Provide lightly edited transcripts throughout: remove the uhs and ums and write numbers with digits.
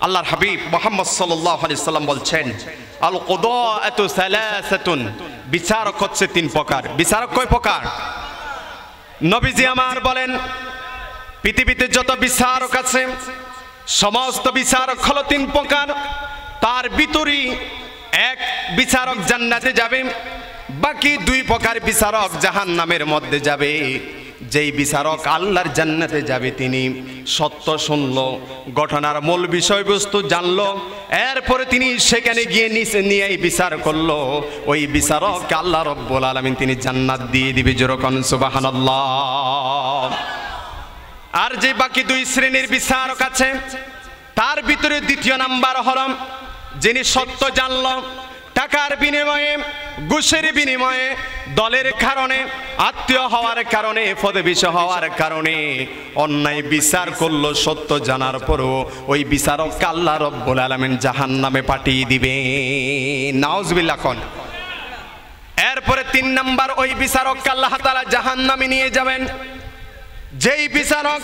আল্লাহর হাবিব মুহাম্মদ সাল্লাল্লাহু আলাইহি সাল্লাম বলছেন, আল কুদাআতু সালাসাতুন, বিচারক হচ্ছে তিন প্রকার। বিচারক কয় প্রকার? নবীজি আমার বলেন, পৃথিবীতে যত বিচারক আছে সমস্ত বিচারক হলো তিন প্রকার। তার ভিতরই এক বিচারক জান্নাতে যাবে, বাকি দুই প্রকার বিচারক জাহান্নামের মধ্যে যাবে। যেই বিচারক আল্লাহর জান্নাতে যাবে তিনি সত্য শুনল, ঘটনার মূল বিষয়বস্তু জানলো, এরপরে তিনি সেখানে গিয়ে নিচে নিয়ে বিচার করলো, ওই বিচারক আল্লাহ রাব্বুল আলামিন তিনি জান্নাত দিয়ে দিবে। যেরকম সুবহানাল্লাহ। আর যে বাকি দুই শ্রেণীর বিচারক আছে তার ভিতরে দ্বিতীয় নাম্বার হলো যিনি সত্য জানল, টাকার বিনিময়ে, ঘুষের বিনিময়ে, দলের কারণে, আত্মীয় হওয়ার কারণে, পদবিষ হওয়ার কারণে অন্যায় বিচার করলো, সত্য জানার পরও ওই বিচারক আল্লাহ রাব্বুল আলামিন জাহান্নামে পাঠিয়ে দিবে। নাউজুবিল্লাহ কোন। এরপরে তিন নাম্বার ওই বিচারক আল্লাহ তাআলা জাহান্নামে নিয়ে যাবেন, যেই বিচারক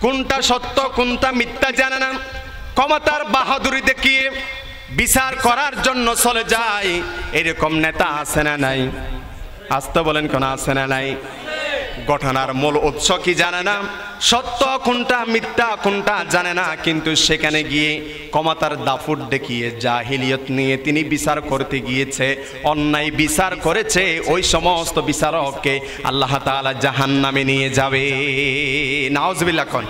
কোনটা সত্য কোনটা মিথ্যা জানে না, ক্ষমতার বাহাদুরি দেখিয়ে বিচার করার জন্য চলে যায়। এরকম নেতা আছে না নাই? আসতে বলেন কোন আছে না নাই? ঘটনার মূল উৎস কি জানে না, সত্য কোনটা মিথ্যা কোনটা জানে না, কিন্তু সেখানে গিয়ে ক্ষমতার দাফুট দেখিয়ে জাহিলিয়ত নিয়ে তিনি বিচার করতে গিয়েছে, অন্যায় বিচার করেছে। ওই সমস্ত বিচারককে আল্লাহ তাআলা জাহান্নামে নিয়ে যাবে। নাউজুবিল্লাহ কোন।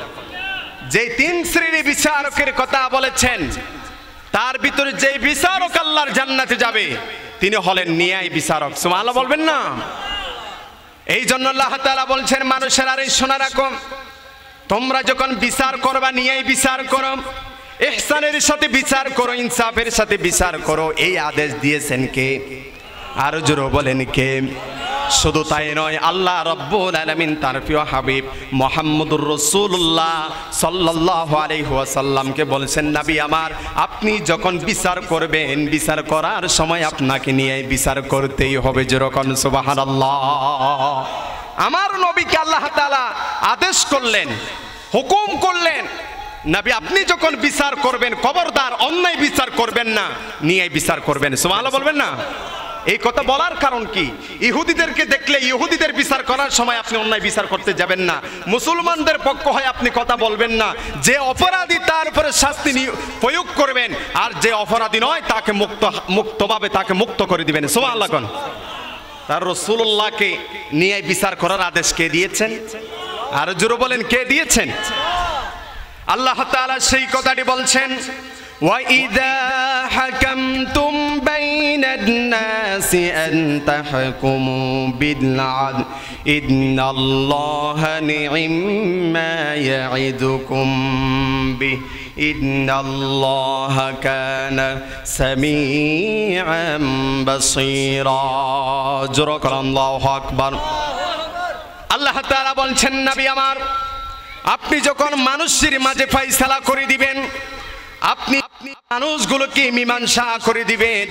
যে তিন শ্রেণীর বিচারকের কথা বলেছেন তার ভিতরে যে বিচারক আল্লাহর জান্নাতে যাবে তিনি হলেন ন্যায় বিচারক। সুবহানাল্লাহ বলবেন না? এই জন্য আল্লাহ তাআলা বলছেন, মানুষের আরে শোনা রাখো, তোমরা যখন বিচার করবা ন্যায় বিচার করো, ইহসানের সাথে বিচার করো, ইনসাফের সাথে বিচার করো। এই আদেশ দিয়েছেন কে? আরো জোরে বলেন কে? শুধু তাই নয়, আল্লাহ রাব্বুল আলামিন তার প্রিয় হাবিব মুহাম্মদুর রাসূলুল্লাহ সাল্লাল্লাহু আলাইহি ওয়াসাল্লামকে বলেছেন, নবী আমার, আপনি যখন বিচার করবেন, বিচার করার সময় আপনাকে নিয়ে বিচার করতেই হবে। যেরকম সুবহানাল্লাহ। আমার নবীকে আল্লাহ তাআলা আদেশ করলেন, হুকুম করলেন, নবী আপনি যখন বিচার করবেন খবরদার অন্যায় বিচার করবেন না, নিয়ে বিচার করবেন। সুবহানাল্লাহ বলবেন না? এই কথা বলার কারণ কি? ইহুদিদেরকে দেখলে ইহুদিদের বিচার করার সময় আপনি অন্যায় বিচার করতে যাবেন না, মুসলমানদের পক্ষ হয়ে আপনি কথা বলবেন না। যে অপরাধী তার উপরে শাস্তি প্রয়োগ করবেন, আর যে অপরাধী নয় তাকে মুক্তভাবে তাকে মুক্ত করে দিবেন। সুবহানাল্লাহ। তার রাসূলুল্লাহকে নিয়ে বিচার করার আদেশ কে দিয়েছেন? আর জোরে বলেন কে দিয়েছেন? আল্লাহ তাআলা সেই কথাটি বলছেন, وَإِذَا حَكَمْتُمْ بَيْنَ النَّاسِ أَن تَحْكُمُوا بِالْعَدْلِ إِنَّ اللَّهَ نِعِمَّا يَعِظُكُم بِهِ إِنَّ اللَّهَ كَانَ سَمِيعًا بَصِيرًا। জোরে বলেন আল্লাহু আকবার। আল্লাহ তাআলা বলছেন, নবী আমার, আপনি যখন মানুষের মাঝে ফয়সালা করে দিবেন, আপনি মানুষগুলোকে মীমাংসা করে দিবেন,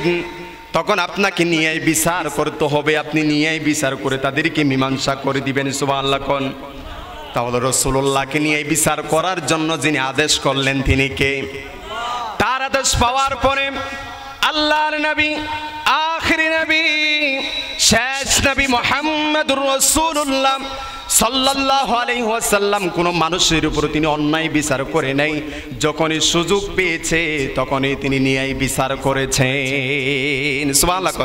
তখন আপনাকে নিয়ে বিচার করতে হবে। আপনি নিয়ে বিচার করে তাদেরকে মীমাংসা করে দিবেন। সুবহানাল্লাহ কোন। তাহলে রাসূলুল্লাহকে নিয়ে বিচার করার জন্য যিনি আদেশ করলেন তিনি কে? তার আদেশ পাওয়ার পরে আল্লাহর নবী, আখিরি নবী, শেষ নবী মুহাম্মদুর রাসূলুল্লাহ সাল্লাল্লাহু আলাইহি ওয়াসাল্লাম কোন মানুষের উপর তিনি অন্যায় বিচার করে নাই। যখনই সুযোগ পেয়েছে তখনই তিনি ন্যায় বিচার করেছেন। সুবহানাল্লাহ।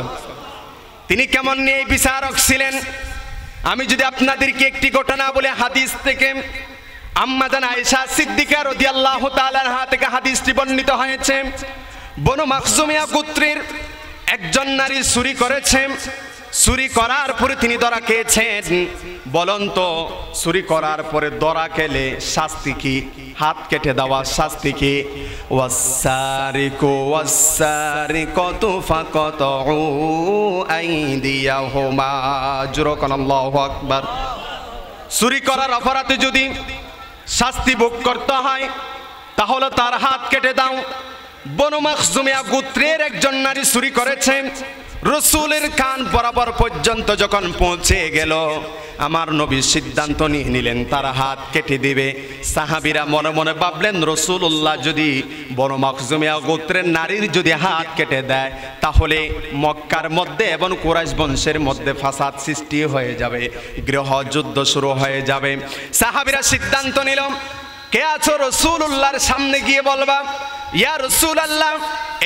তিনি কেমন ন্যায় বিচারক ছিলেন আমি যদি আপনাদেরকে একটি ঘটনা বলে, হাদিস থেকে আম্মা জান আয়েশা সিদ্দিকা রাদিয়াল্লাহু তাআলা আনহা থেকে হাদিসটি বর্ণিত হয়েছে। বনু মাখজুমিয়া গোত্রের একজন নারী চুরি করেছেন। চুরি করার পরে তিনি ধরা খেয়েছেন। বলুন তো, চুরি করার পরে ধরা খেলে শাস্তি কি? হাত কেটে দেওয়া শাস্তি কি? ওয়াসসারিকু ওয়াসসারিকাতু ফাকাতউ আইদিয়াহুমা। জোরে বলেন আল্লাহু আকবার। চুরি করার অপরাধে যদি শাস্তি ভোগ করতে হয় তাহলে তার হাত কেটে দাও। বনু মাখজুমিয়া গোত্রের একজন নারী চুরি করেছেন, রসুলের কান বরাবর পর্যন্ত যখন পৌঁছে গেল, আমার নবী সিদ্ধান্ত নিয়ে নিলেন তার হাত কেটে দিবে। সাহাবীরা মনে মনে ভাবলেন, রাসূলুল্লাহ যদি বনু মাখজুমিয়া গোত্রের নারীর যদি হাত কেটে দেয়, তাহলে মক্কার মধ্যে এবং কুরাইশ বংশের মধ্যে ফাসাদ সৃষ্টি হয়ে যাবে, গৃহযুদ্ধ শুরু হয়ে যাবে। সাহাবীরা সিদ্ধান্ত নিল, কে আছো রাসূলুল্লাহর সামনে গিয়ে বলবা, ইয়া রাসূলুল্লাহ,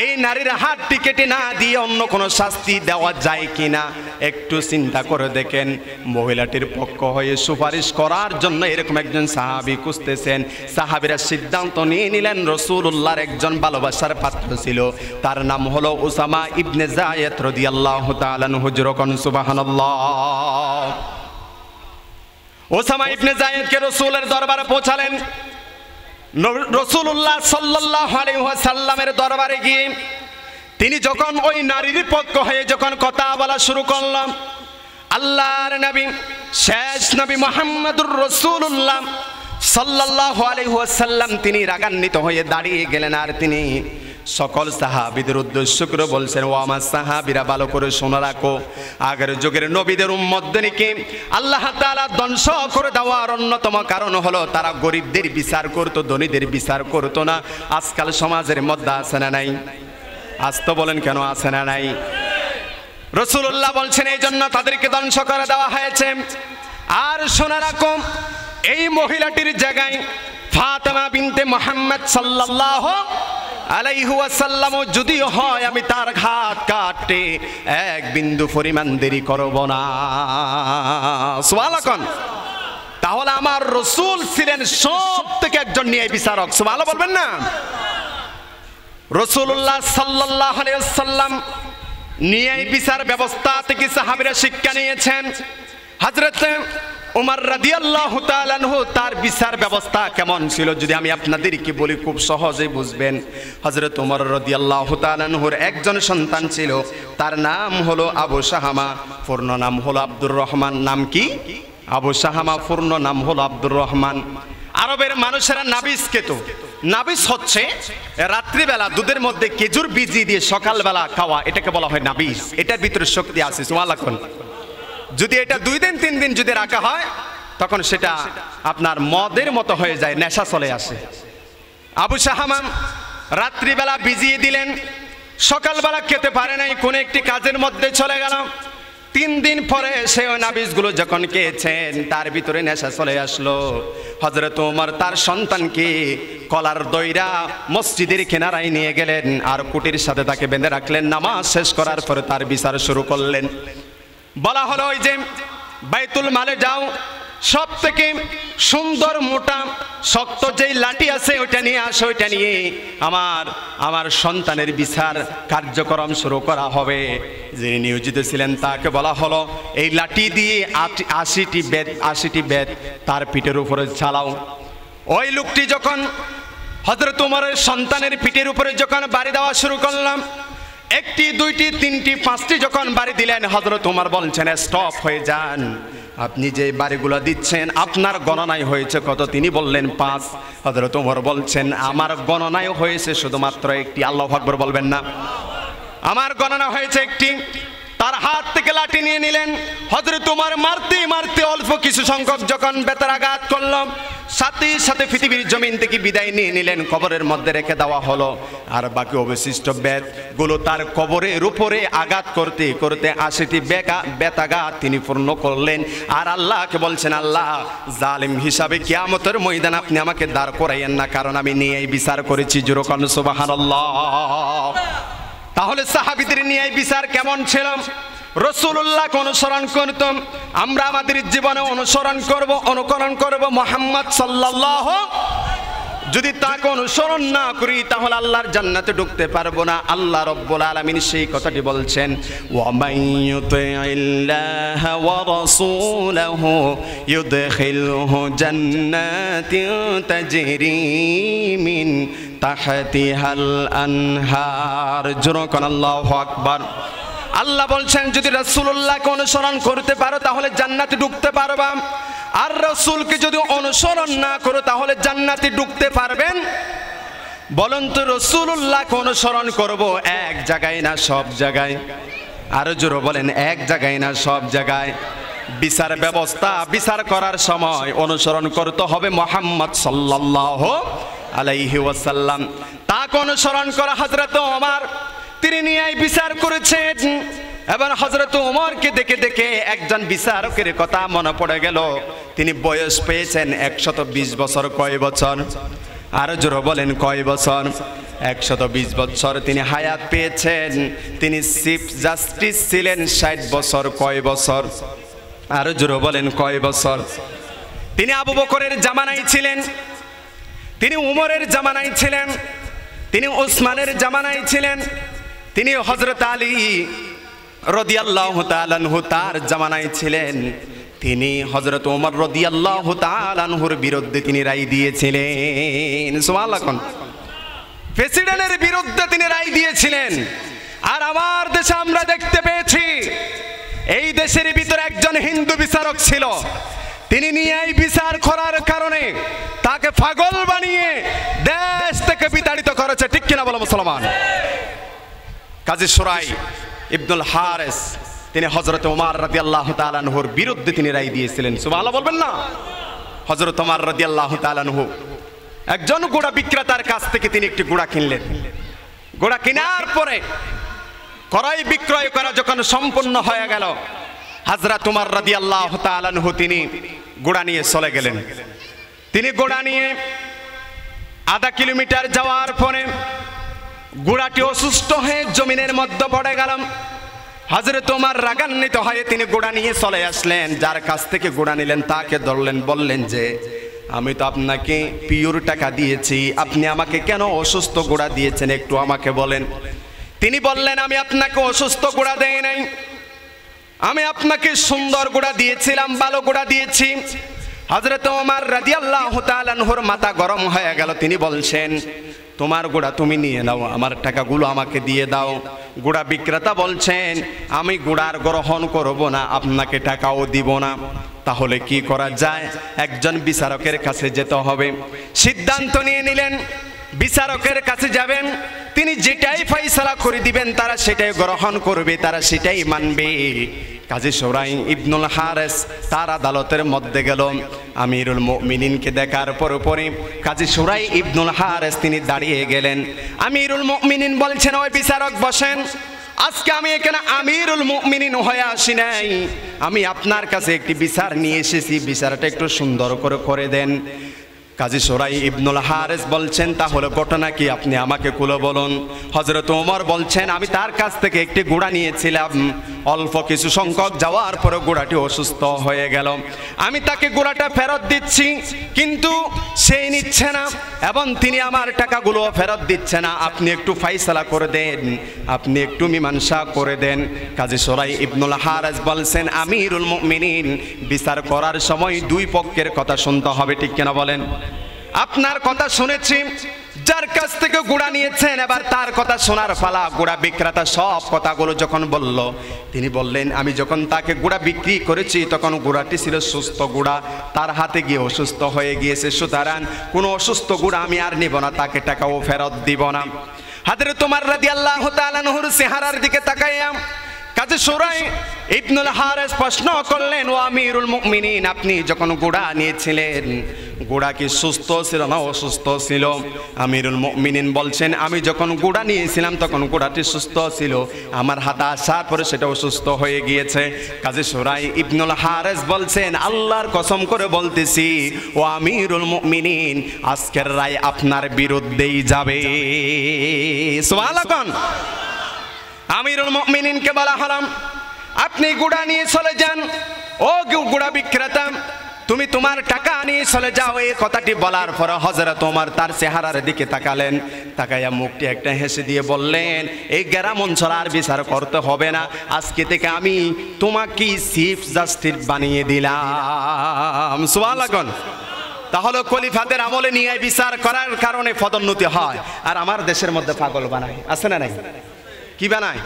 এই নারীর হাতটি কেটে না দিয়ে অন্য কোনো শাস্তি দেওয়া যায় কিনা একটু চিন্তা করে দেখেন। মহিলাটির পক্ষ হয়ে সুপারিশ করার জন্য এরকম একজন সাহাবী খুঁজতেছেন। সাহাবীরা সিদ্ধান্ত নিয়ে নিলেন, রাসূলুল্লাহর একজন ভালোবাসার পাত্র ছিল, তার নাম হলো উসামা ইবনে যায়েদ রাদিয়াল্লাহু তাআলা আনহু। যখন সুবহানাল্লাহ, উসামা ইবনে যায়েদকে রাসূলের দরবারে পৌঁছালেন। রাসূলুল্লাহ সাল্লাল্লাহু আলাইহি ওয়াসাল্লামের দরবারে গিয়ে তিনি যখন ওই নারীর পক্ষ হয়ে যখন কথা বলা শুরু করলাম, আল্লাহর নবী শেষ নবী মুহাম্মদুর রাসূলুল্লাহ সাল্লাল্লাহু আলাইহি ওয়াসাল্লাম তিনি রাগান্বিত হয়ে দাঁড়িয়ে গেলেন। আর তিনি সকল সাহাবীদের উদ্দেশ্য করে বলছেন, ও আমার সাহাবীরা ভালো করে শুনে রাখো, আগের যুগের নবীদের উম্মতদেরকে আল্লাহ তাআলা ধ্বংস করে দেওয়ার অন্যতম কারণ হলো তারা গরিবদের বিচার করত, ধনীদের বিচার করত না। আজকাল সমাজের মধ্যে আছে না নাই? আজ তো বলেন কেন আছে না নাই? রাসূলুল্লাহ বলছেন এই জন্য তাদেরকে ধ্বংস করে দেওয়া হয়েছে। আর শুনে রাখো, এই মহিলাটির জায়গায় ফাতেমা বিনতে মুহাম্মদ সাল্লাল্লাহু আলাইহি ওয়াসাল্লাম যদিও হয়, আমি তার হাত কাটতে এক বিন্দু পরিমাণ দেরি করব না। সুবহানাল্লাহ। তাহলে আমার রাসূল ছিলেন সব থেকে একজন ন্যায় বিচারক। সুবহানাল্লাহ বলবেন না? রাসূলুল্লাহ সাল্লাল্লাহু আলাইহি ওয়াসাল্লাম ন্যায় বিচার ব্যবস্থা থেকে সাহাবীরা শিক্ষা নিয়েছেন। হযরত ওমর রাদিয়াল্লাহু তাআলা আনহু তার বিচার ব্যবস্থা কেমন ছিল যদি আমি আপনাদেরকে বলি, খুব সহজেই বুঝবেন। হযরত ওমর রাদিয়াল্লাহু তাআলা আনহুর একজন সন্তান ছিল, তার নাম হলো আবু শাহামা, পূর্ণ নাম হলো আব্দুর রহমান। নাম কি? আবু শাহামা, পূর্ণ নাম হলো আব্দুর রহমান। আরবের মানুষেরা নাবিস খেত। নাবিস হচ্ছে রাত্রিবেলা দুধের মধ্যে খেজুর ভিজিয়ে দিয়ে সকালবেলা খাওয়া, এটাকে বলা হয় নাবিস। এটার ভিতরে শক্তি আছে। সুবহানাল্লাহ। যদি এটা 2 দিন 3 দিন যদি রাখা হয়, তখন সেটা আপনার মদের মতো হয়ে যায়, নেশা চলে আসে। আবু শাহামা রাত্রিবেলা ভিজিয়ে দিলেন, সকালবেলা খেতে পারে নাই, কোন একটি কাজের মধ্যে চলে গেল। 3 দিন পরে সে ওই নাবিসগুলো যখন খেয়েছেন, তার ভিতরে নেশা চলে আসলো। হযরত ওমর তার সন্তানকে কলার দইরা মসজিদের কিনারায় নিয়ে গেলেন, আর কুটির সাথে তাকে বেঁধে রাখলেন। নামাজ শেষ করার পরে তার বিচার শুরু করলেন। বলা হলো, ওই যে বাইতুল মালে যাও, সব থেকে সুন্দর মোটা শক্ত যেই লাঠি আছে ওইটা নিয়ে আসো, ওইটা নিয়ে আমার সন্তানের বিচার কার্যক্রম শুরু করা হবে। যিনি নিয়োজিত ছিলেন তাকে বলা হলো, এই লাঠি দিয়ে 80টি বেত তার পিঠের উপরে চালাও। ওই লোকটি যখন হযরত ওমরের সন্তানের পিঠের উপরে যখন বাড়ি দেওয়া শুরু করলাম, 1টি 2টি 3টি 5টি যখন বাড়ি দিলেন, হযরত ওমর বলছেন, স্টপ হয়ে যান, আপনি যে বাড়িগুলো দিচ্ছেন আপনার গণনায় হয়েছে কত? তিনি বললেন 5। হযরত ওমর বলছেন, আমার গণনায় হয়েছে শুধুমাত্র 1টি। আল্লাহু আকবার বলবেন না? আমার গণনা হয়েছে 1টি। তার হাত থেকে লাঠি নিয়ে নিলেন। হযরত ওমর মারতে মারতে অল্প কিছু সংখ্যক যখন বেতের আঘাত করল, সাথে সাথে পৃথিবীর জমিন থেকে বিদায় নিয়ে নিলেন, কবরের মধ্যে রেখে দেওয়া হলো। আর বাকি অবশিষ্ট বেতগুলো তার কবরের উপরে আঘাত করতে করতে 80টি বেতাঘাত তিনি পূর্ণ করলেন। আর আল্লাহকে বলছেন, আল্লাহ, জালিম হিসাবে কিয়ামতের ময়দানে আপনি আমাকে দাঁড় করাইয়েন না, কারণ আমি ন্যায় বিচার করেছি। জোরে বলুন সুবহানাল্লাহ। তাহলে সাহাবীদের ন্যায় বিচার কেমন ছিল? রাসূলুল্লাহকে অনুসরণ করতাম আমরা, আমাদের জীবনে অনুকরণ করব মুহাম্মদ সাল্লাল্লাহু। যদি তাকে অনুসরণ না করি তাহলে আল্লাহর জান্নাতে ঢুকতে পারবো না। আল্লাহ রাব্বুল আলামিন সেই কথাটি বলছেন, ওয়া মান ইউতিইল্লাহা ওয়া রাসূলাহু ইউদখিলহু জান্নাতিন তাজরি মিন তাহতিহাল আনহার। জোরে কোন আল্লাহু আকবার। আল্লাহ বলছেন, যদি রাসূলুল্লাহকে অনুসরণ করতে পারো তাহলে জান্নাতে ঢুকতে পারবা, আর রাসূলকে যদি অনুসরণ না করো তাহলে জান্নাতে ঢুকতে পারবেন? বলুন তো, রাসূলুল্লাহকে অনুসরণ করব এক জায়গায় না সব জায়গায়? আরো জোরে বলেন, এক জায়গায় না সব জায়গায়। বিচার ব্যবস্থা বিচার করার সময় অনুসরণ করতে হবে মুহাম্মদ সাল্লাল্লাহু আলাইহি ওয়াসাল্লাম। তাকে অনুসরণ করা হযরত ওমর, তিনি নিয়ে বিচার করেছেন। এবার হযরত ওমরকে দেখে দেখে একজন বিচারকের কথা মনে পড়ে গেল। তিনি বয়স পেয়েছেন 120 বছর। কয় বছর? আরো জোরে বলেন, কয় বছর? 120 বছর তিনি হায়াত পেয়েছেন। তিনি চিফ জাস্টিস ছিলেন 60 বছর। কয় বছর? আরো জোরে বলেন, কয় বছর? তিনি আবু বকরের জামানায় ছিলেন, তিনি উমরের জামানায় ছিলেন, তিনি ওসমানের জামানায় ছিলেন, তিনি হযরত আলী রাদিয়াল্লাহু তাআলা আনহু তার জামানায় ছিলেন। তিনি হযরত ওমর রাদিয়াল্লাহু তাআলা আনহুর বিরুদ্ধে তিনি রায় দিয়েছিলেন। সুবহানাল্লাহ। প্রেসিডেন্টের বিরুদ্ধে তিনি রায় দিয়েছিলেন। আর আমার দেশে আমরা দেখতে পেয়েছি, এই দেশের ভিতরে একজন হিন্দু বিচারক ছিল। তিনি ন্যায় বিচার করার কারণে তাকে পাগল বানিয়ে দেশ থেকে বিতাড়িত করেছে। ঠিক কিনা বলো মুসলমান? কাজী সুরাই ইবনুল হারিস, তিনি হযরত ওমর রাদিয়াল্লাহু তাআলা আনহুর বিরুদ্ধে তিনি রায় দিয়েছিলেন। সুবহানাল্লাহ বলবেন না? হযরত ওমর রাদিয়াল্লাহু তাআলা আনহু একজন ঘোড়া বিক্রেতার কাছ থেকে তিনি একটি ঘোড়া কিনলেন। ঘোড়া কেনার পরে ক্রয় বিক্রয় করা যখন সম্পূর্ণ হয়ে গেল, হযরত ওমর রাদিয়াল্লাহু তাআলা আনহু তিনি ঘোড়া নিয়ে চলে গেলেন। তিনি ঘোড়া নিয়ে আধা কিলোমিটার যাওয়ার পরে ঘোড়াটি অসুস্থ হয়ে জমিনের মধ্যে পড়ে গেল। হযরত ওমর রাগান্বিত হয়ে তিনি ঘোড়া নিয়ে চলে আসলেন। যার কাছ থেকে ঘোড়া নিলেন তাকে ধরলেন, বললেন যে আমি তো আপনাকে পিওর টাকা দিয়েছি, আপনি আমাকে কেন অসুস্থ ঘোড়া দিয়েছেন একটু আমাকে বলেন। তিনি বললেন, আমি আপনাকে অসুস্থ ঘোড়া দেই নাই, আমি আপনাকে সুন্দর ঘোড়া দিয়েছিলাম, ভালো ঘোড়া দিয়েছি। হযরত ওমর রাদিয়াল্লাহু তাআলা আনহুর মাথা গরম হয়ে গেল। তিনি বলছেন, তোমার ঘোড়া তুমি নিয়ে নাও, আমার টাকাগুলো আমাকে দিয়ে দাও। ঘোড়া বিক্রেতা বলছেন, আমি ঘোড়ার গ্রহণ করব না, আপনাকে টাকাও দিব না। তাহলে কি করা যায়? একজন বিচারকের কাছে যেতে হবে। সিদ্ধান্ত নিয়ে নিলেন, বিচারকের কাছে যাবেন, তিনি যেটাই ফয়সালা করে দিবেন তারা সেটাই গ্রহণ করবে, তারা সেটাই মানবে। কাজী সুরাই ইবনুল হারিস তার আদালতের মধ্যে গেল। আমিরুল মুমিনিনকে দেখার পরে কাজী সুরাই ইবনুল হারিস তিনি দাঁড়িয়ে গেলেন। আমিরুল মুমিনিন বলছেন, ওই বিচারক বসেন, আজকে আমি এখানে আমিরুল মুমিনিন হয়ে আসি নাই, আমি আপনার কাছে একটি বিচার নিয়ে এসেছি, বিচারটা একটু সুন্দর করে দেন। কাজী সুরাই ইবনুল হারিস বলছেন, তাহলে ঘটনা কি আপনি আমাকে খুলে বলুন। হযরত ওমর বলছেন, আমি তার কাছ থেকে একটি ঘোড়া নিয়েছিলাম, অল্প কিছু সংখ্যক যাওয়ার পরে ঘোড়াটি অসুস্থ হয়ে গেল। আমি তাকে ঘোড়াটা ফেরত দিচ্ছি, কিন্তু সে নিচ্ছে না এবং তিনি আমার টাকাগুলো ফেরত দিচ্ছে না। আপনি একটু ফয়সালা করে দেন, আপনি একটু মীমাংসা করে দেন। কাজী সুরাই ইবনুল হারিস বলছেন, আমিরুল মুমিনিন, বিচার করার সময় দুই পক্ষের কথা শুনতে হবে। ঠিক কিনা বলেন? আপনার কথা শুনেছি, যার কাছ থেকে ঘোড়া নিয়েছেন এবার তার কথা শোনার পালা। ঘোড়া বিক্রেতা সব কথাগুলো যখন বলল, তিনি বললেন, আমি যখন তাকে ঘোড়া বিক্রি করেছি তখন ঘোড়াটি ছিল সুস্থ ঘোড়া, তার হাতে গিয়ে অসুস্থ হয়ে গিয়েছে, সুতরাং কোনো অসুস্থ ঘোড়া আমি আর নিব না, তাকে টাকাও ফেরত দিব না। হযরত ওমর রাদিয়াল্লাহু তাআলা আনহুর চেহারার দিকে তাকাইয়া কাজী সুরাই ইবনুল হারিস প্রশ্ন করলেন, ও আমিরুল মুমিনিন, আপনি যখন ঘোড়া নিয়েছিলেন ঘোড়া কি সুস্থ ছিল না অসুস্থ ছিল? আমিরুল মুমিনিন বলছেন, আমি যখন ঘোড়া নিয়েছিলাম তখন ঘোড়াটি সুস্থ ছিল, আমার হাতে আসার পরে সেটা অসুস্থ হয়ে গিয়েছে। কাজী সুরাই ইবনুল হারিস বলছেন, আল্লাহর কসম করে বলতেছি ও আমিরুল মুমিনিন, আজকের রায় আপনার বিরুদ্ধেই যাবে। সুবহানাল্লাহ। আমিরুল মুমিনিনকে বলা হলাম, আপনি ঘোড়া নিয়ে চলে যান, ও ঘোড়া বিক্রেতা, তুমি তোমার টাকা নিয়ে চলে যাও। এই কথাটি বলার পর হযরত ওমর তার চেহারার দিকে তাকালেন, তাকাইয়া মুখটি একটা হেসে দিয়ে বললেন, এই গ্রাম অঞ্চল আর বিচার করতে হবে না, আজকে থেকে আমি তোমাকে চিফ জাস্টিস বানিয়ে দিলাম। সুবহানাল্লাহ। তাহলে খলিফাদের আমলে নিয়ে বিচার করার কারণে পদোন্নতি হয়, আর আমার দেশের মধ্যে পাগল বানায়, আছে না নাই? কি বানায়?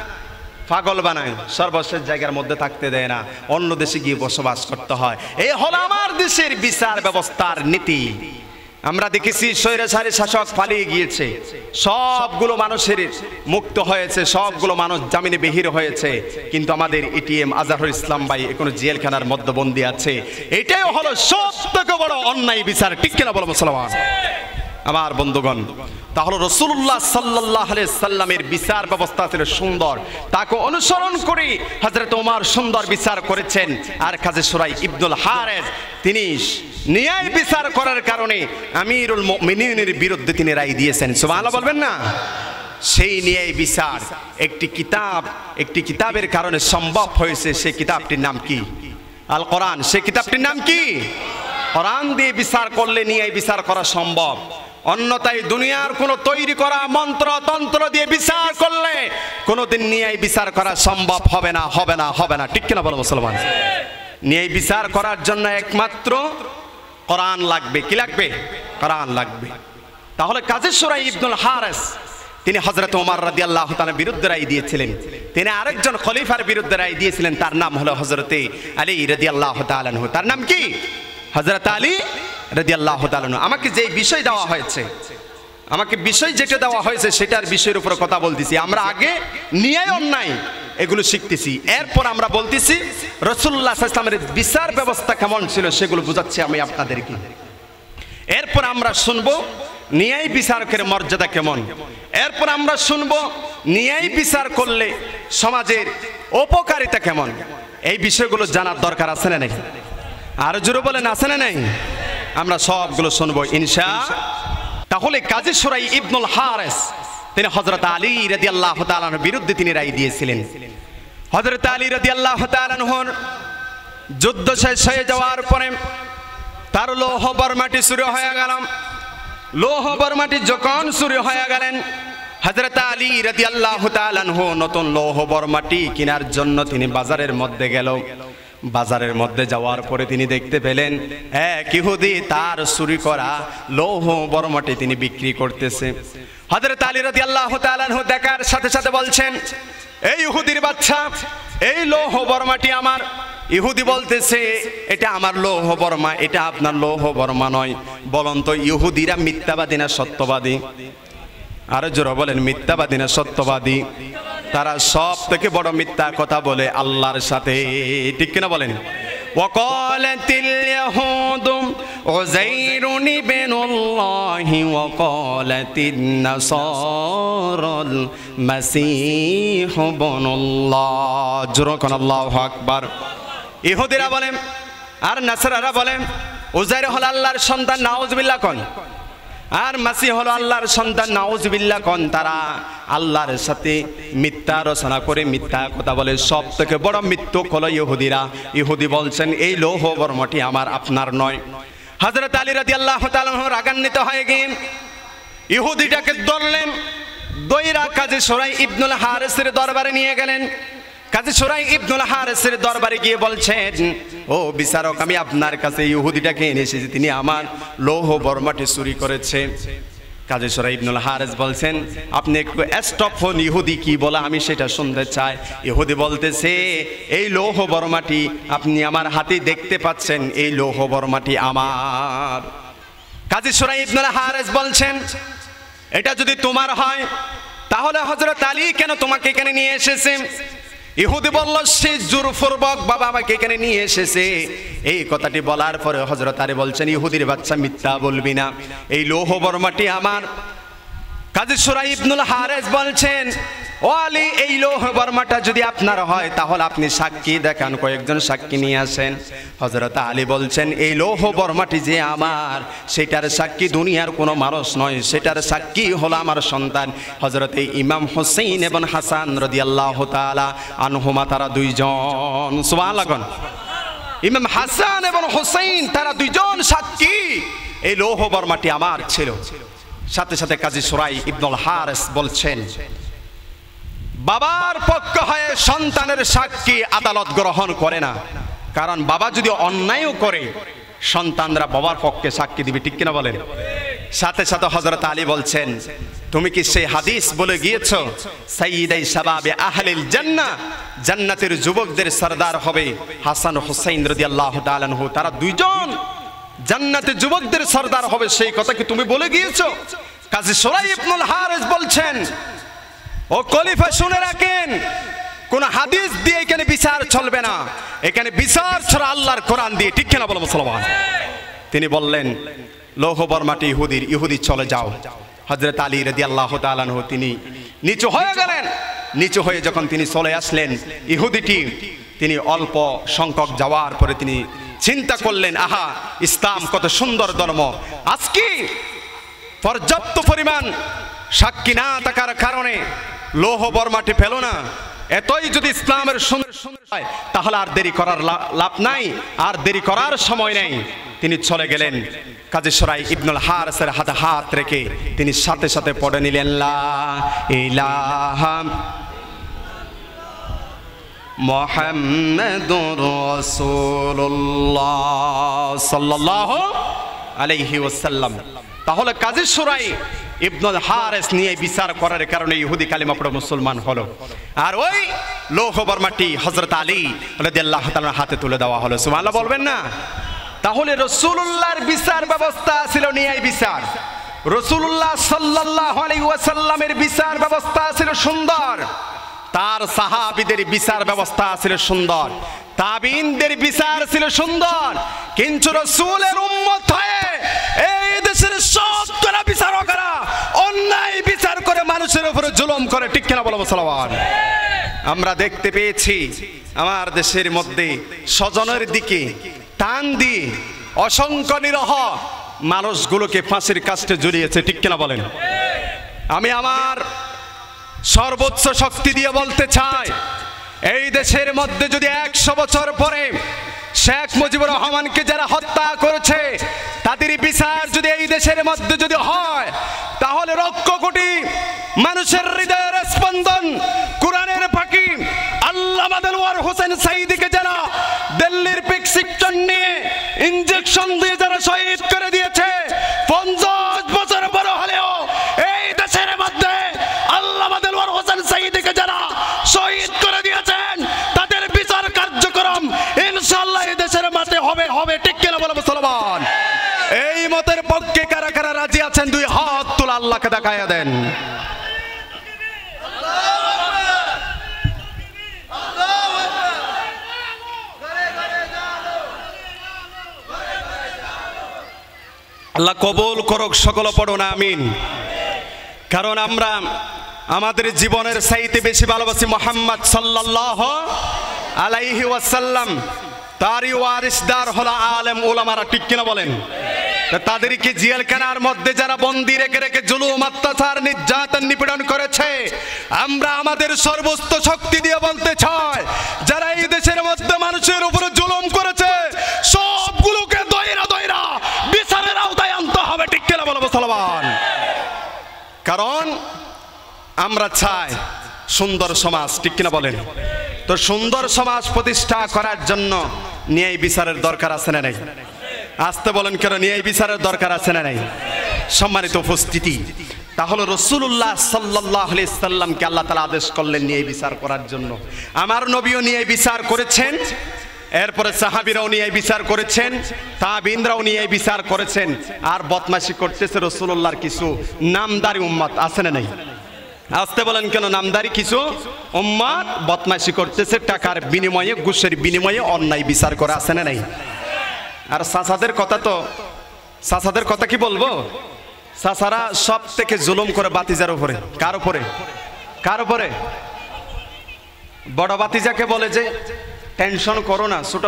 পাগল বানায়, সর্বশেষ জায়গার মধ্যে থাকতে দেয় না, অন্য দেশে গিয়ে বসবাস করতে হয়। এই হলো আমার দেশের বিচার ব্যবস্থার নীতি। আমরা দেখেছি স্বৈরাচারী শাসক পালিয়ে গিয়েছে, সবগুলো মানুষের মুক্ত হয়েছে, সবগুলো মানুষ জামিনে বেহির হয়েছে, কিন্তু আমাদের এটিএম আজহারুল ইসলাম ভাই এখনো জেলখানার মধ্যে বন্দী আছে। এটাই হলো সবথেকে বড় অন্যায় বিচার, ঠিক কিনা বলো মুসলমান? আমার বন্ধুগণ, তাহলে রাসূলুল্লাহ সাল্লাল্লাহু আলাইহি সাল্লামের বিচার ব্যবস্থা ছিল সুন্দর, তাকে অনুসরণ করে হযরত ওমর সুন্দর বিচার করেছেন। আর কাজী শুরাই ইবনুল হারিস তিনি ন্যায় বিচার করার কারণে আমিরুল মুমিনিনের বিরুদ্ধে তিনি রায় দিয়েছেন। সুবহানাল্লাহ বলবেন না? সেই ন্যায় বিচার একটি কিতাবের কারণে সম্ভব হয়েছে। সেই কিতাবটির নাম কি? আল কোরআন। সেই কিতাবটির নাম কি? কোরআন দিয়ে বিচার করলে ন্যায় বিচার করা সম্ভব, অন্যথায় দুনিয়ার কোন তৈরি করা মন্ত্র তন্ত্র দিয়ে বিচার করলে কোনোদিন ন্যায় বিচার করা সম্ভব হবে না, হবে না, হবে না, ঠিক কিনা বলো মুসলমান? ন্যায় বিচার করার জন্য একমাত্র কোরআন লাগবে। কি লাগবে? কোরআন লাগবে। তাহলে কাজী শুরাই ইবনুল হারিস তিনি হযরত ওমর রাদিয়াল্লাহু তাআলার বিরুদ্ধে রায় দিয়েছিলেন। তিনি আরেকজন খলিফার বিরুদ্ধে রায় দিয়েছিলেন, তার নাম হলো হযরতে আলী রাদিয়াল্লাহু তাআলা আনহু। তার নাম কি? হযরত আলী রাদিয়াল্লাহু তাআলা আনহু। আমাকে যে বিষয় দেওয়া হয়েছে, আমাকে বিষয় যেটা দেওয়া হয়েছে সেটার বিষয়ের উপর কথা বলতেছি। আমরা আগে ন্যায় অন্যায় এগুলো শিখতেছি, এরপর আমরা বলতেছি রাসূলুল্লাহ সাল্লাল্লাহু আলাইহি ওয়াসাল্লামের বিচার ব্যবস্থা কেমন ছিল সেগুলো বোঝাচ্ছি আমি আপনাদেরকে। এরপর আমরা শুনবো ন্যায় বিচারকের মর্যাদা কেমন। এরপর আমরা শুনবো ন্যায় বিচার করলে সমাজের উপকারিতা কেমন। এই বিষয়গুলো জানার দরকার আছে না নাই? আর জোরে বলেন আছে না নাই? আমরা সবগুলো শুনবো ইনশাআল্লাহ। তাহলে কাজী শুরাই ইবনুল হারিস তিনি হযরত আলী রাদিয়াল্লাহু তাআলার বিরুদ্ধে তিনি রায় দিয়েছিলেন। হযরত আলী রাদিয়াল্লাহু তাআলা যুদ্ধ শেষ হয়ে যাওয়ার পরে তার লৌহ বর্মাটি চুরি হয়ে গেল। লৌহ বর্মাটি যখন চুরি হয়ে গেলেন, হযরত আলী রাদিয়াল্লাহু তাআলা নতুন লৌহ বর্মাটি কেনার জন্য তিনি বাজারের মধ্যে গেল। বাজারের মধ্যে যাওয়ার পরে তিনি দেখতে পেলেন এক ইহুদি তার চুরি করা লৌহ বর্মাটি তিনি বিক্রি করতেছে। হযরত আলী রাদিয়াল্লাহু তাআলা দেখার সাথে সাথে বলছেন, এই ইহুদির বাচ্চা, এই লৌহ বর্মাটি আমার। ইহুদি বলতেছে, এটা আমার লৌহ বর্মা, এটা আপনার লৌহ বর্মা নয়। বলুন তো ইহুদিরা মিথ্যাবাদী না সত্যবাদী? আরো জোরে বলেন, মিথ্যাবাদী না সত্যবাদী? তারা সব থেকে বড় মিথ্যা কথা বলে আল্লাহর সাথে, ঠিক কিনা বলেন? ওয়াকালাতিল ইয়াহুদু উযাইরুন ইবনুল্লাহি ওয়াকালাতিন নাসারাল মাসীহু ইবনুল্লাহ। জোরে কোন আল্লাহু আকবার। ইহুদিরা বলেন আর নাসারারা বলেন উযাইর হলো আল্লাহর সন্তান, নাউজুবিল্লাহ কোন। আর মাসিহ হলো আল্লাহর সন্তান, নাউজুবিল্লাহ কোন। তারা আল্লাহর সাথে মিথ্যা রচনা করে মিথ্যা কথা বলে। সব থেকে বড় মিথ্যুক হলো ইহুদিরা। ইহুদি বলছেন এই লৌহ বর্মটি আমার, আপনার নয়। হযরত আলী রাদিয়াল্লাহু তাআলা রাগান্বিত হয়ে গিয়ে ইহুদিটাকে ধরলেন, দইরা কাজী শুরাই ইবনুল হারিসের দরবারে নিয়ে গেলেন। কাজী শুরাই ইবনুল হারিসের দরবারে গিয়ে বলছেন, ও বিচারক, আমি আপনার কাছে ইহুদিটাকে এনে এসেছি, তিনি আমার লৌহ বর্মাটি চুরি করেছে। কাজী শুরাই ইবনুল হারিস বলছেন, আপনি একটু স্টপ হন, ইহুদি কি বলে আমি সেটা শুনতে চাই। ইহুদি বলতেছে, এই লৌহ বর্মাটি আপনি আমার হাতে দেখতে পাচ্ছেন, এই লৌহ বর্মাটি আমার। কাজী শুরাই ইবনুল হারিস বলছেন, এটা যদি তোমার হয় তাহলে হযরত আলী কেন তোমাকে এখানে নিয়ে এসেছে? ইহুদি বলল, সে জোরপূর্বক বাবা আমাকে এখানে নিয়ে এসেছে। এই কথাটি বলার পরে হযরত আলী বলছেন, ইহুদির বাচ্চা মিথ্যা বলবি না, এই লৌহ বর্মাটি আমার। কাজী শুরাই ইবনুল হারিস বলছেন, ও আলী, এই লৌহ বর্মাটা যদি আপনার হয় তাহলে আপনি সাক্ষী দেখান, কয়েকজন সাক্ষী নিয়ে আসেন। হযরত আলী বলছেন, এই লৌহ বর্মাটি যে আমার, সেটার সাক্ষী দুনিয়ার কোনো মানুষ নয়, সেটার সাক্ষী হলো আমার সন্তান হযরতে ইমাম হুসাইন এবং হাসান রাদিয়াল্লাহু তাআলা আনহুমা। তারা দুইজন, সুবহানাল্লাহ, ইমাম হাসান এবং হুসাইন তারা দুইজন সাক্ষী, এই লৌহ বর্মাটি আমার ছিল। সাথে সাথে কাজী শুরাই ইবনুল হারিস বলছেন, বাবার পক্ষ হয়ে সন্তানের সাক্ষী আদালত গ্রহণ করে না, কারণ বাবা যদি অন্যায়ও করে সন্তানরা বাবার পক্ষে সাক্ষী দিবে, ঠিক কিনা বলেন? সাথে সাথে হযরত আলী বলছেন, তুমি কি সেই হাদিস বলে গিয়েছো সাইয়্যিদাই শাবাবে আহলিল জান্নাহ, জান্নাতের যুবকদের সরদার হবে হাসান হুসাইন রাদিয়াল্লাহু তাআলা আনহু। তারা দুইজন জান্নাতে যুবকদের সরদার হবে, সেই কথা কি তুমি বলে গিয়েছো? কাজী সুরাই ইবনুল হারিস বলছেন, ও খলিফা শুনে রাখেন, কোন হাদিস দিয়ে এখানে বিচার চলবে না, এখানে বিচার ছড়া আল্লাহর কোরআন দিয়ে। ঠিক কিনা বলো মুসলমান? তিনি বললেন, লৌহ বর্মাটি ইহুদি চলে যাও। হযরত আলী রাদিয়াল্লাহু তাআলা আনহু তিনি নিচু হয়ে গেলেন। নিচু হয়ে যখন তিনি চলে আসলেন, ইহুদিটি তিনি অল্প সংখ্যক যাওয়ার পরে তিনি চিন্তা করলেন, আহা, ইসলাম কত সুন্দর ধর্ম, আজকে পর্যাপ্ত পরিমাণ সাক্ষী না থাকার কারণে লৌহ বর্মাটি পেল না। এতই যদি ইসলামের সুন্দর হয় তাহলে আর দেরি করার লাভ নাই, আর দেরি করার সময় নেই। তিনি চলে গেলেন। কাজী সুরাই ইবনুল হারিসের হাতে হাত রেখে তিনি সাথে সাথে পড়ে নিলেন, লা ইলাহা মুহাম্মাদুর রাসূলুল্লাহ সাল্লাল্লাহু আলাইহি ওয়াসাল্লাম। তাহলে কাজী সুরাই ইবনুল হারিস নিয়ে বিচার করার কারণে ইহুদি কালিমা পড়ে মুসলমান হলো, আর ওই লৌহ বর্মাটি হযরত আলী রাদিয়াল্লাহু তাআলার হাতে তুলে দেওয়া হলো। সুবহানাল্লাহ বলবেন না? তাহলে রাসূলুল্লাহর বিচার ব্যবস্থা ছিল ন্যায় বিচার। রাসূলুল্লাহ সাল্লাল্লাহু আলাইহি ওয়াসাল্লামের বিচার ব্যবস্থা ছিল সুন্দর, তার সাহাবীদের বিচার ব্যবস্থা ছিল সুন্দর, তাবিঈনদের বিচার ছিল সুন্দর। কিন্তু রাসূলের উম্মত হয়ে এই দেশের শতকরা বিচারকরা অন্যায় বিচার করে মানুষের উপরে জুলুম করে। ঠিক কিনা বলো মুসলমান? আমরা দেখতে পেয়েছি আমার দেশের মধ্যে স্বজনের দিকে টান দিয়ে অসংখ্য নিরহ মানুষগুলোকে ফাঁসির কাস্টে ঝুলিয়েছে। ঠিক কিনা বলেন? আমি আমার সর্বোচ্চ শক্তি দিয়ে বলতে চাই, এই দেশের মধ্যে যদি 100 বছর পরে শেখ মুজিবুর রহমানকে যারা হত্যা করেছে তাদের বিচার যদি এই দেশের মধ্যে যদি হয়, তাহলে লক্ষ কোটি মানুষের হৃদয়ের স্পন্দন কোরআনের পাখি আল্লামা দেলওয়ার হোসেন সাঈদীকে যারা দিল্লির প্রেসক্রিপশন নিয়ে ইনজেকশন দিয়ে যারা শহীদ করে দিয়েছে, 50 বছর বড় হলেও এই দেশের মধ্যে আল্লামা দেলওয়ার হোসেন সাঈদীকে যারা শহীদ করে দিয়েছেন তাদের বিচার কার্যক্রম ইনশাআল্লাহ এই দেশের মাঝে হবে হবে। ঠিক কিনা বলো মুসলমান? এই মতের পক্ষে কারা কারা রাজি আছেন? দুই হাত তুলে আল্লাহকে দেখায়া দেন। আল্লাহ কবুল করুক, সকল পড়ুন আমিন। কারণ আমরা আমাদের জীবনের চাইতে বেশি ভালোবাসি মুহাম্মদ সাল্লাল্লাহু আলাইহি ওয়াসাল্লাম। তারই ওয়ারিসদার হলো আলেম উলামারা। ঠিক কিনা বলেন? তাদেরকে জেলখানার মধ্যে যারা বন্দী রেখে রেখে জুলুম, অত্যাচার, নির্যাতন, নিপীড়ন করেছে, আমরা আমাদের সর্বোচ্চ শক্তি দিয়ে বলতে চাই, যারা এই দেশের মধ্যে মানুষের উপরে জুলুম করেছে সবগুলোকে দয়রা দয়রা বিচারের আওতায় আনতে হবে। ঠিক কিনা বলো মুসলমান? কারণ আমরা চাই সুন্দর সমাজ। ঠিক কিনা বলেন? তো সুন্দর সমাজ প্রতিষ্ঠা করার জন্য ন্যায় বিচারের দরকার আছে না নাই? আসতে বলেন কেন? ন্যায় বিচারের দরকার আছে না নাই? সম্মানিত উপস্থিতি, তাহলে রাসূলুল্লাহ সাল্লাল্লাহু আলাইহি সাল্লামকে আল্লাহ তাআলা আদেশ করলেন ন্যায় বিচার করার জন্য। আমার নবীও ন্যায় বিচার করেছেন, এরপরে সাহাবীরাও ন্যায় বিচার করেছেন, তাবিঈনরাও ন্যায় বিচার করেছেন। আর বদমাশি করতেছে রাসূলুল্লাহর কিছু নামদারি উম্মত আছে না নাই? আসতে বলেন কেন? নামদারি কিছু উম্মত বদমাশি করতেছে, টাকার বিনিময়ে, ঘুষের বিনিময়ে অন্যায় বিচার করে। আছে না নাই? আর চাচাদের কথা তো, চাচাদের কথা কি বলবো? চাচারা সব থেকে জুলুম করে বাতিজার উপরে। কার উপরে? কার উপরে? বড় বাতিজাকে বলে যে টেনশন করো না, ছোট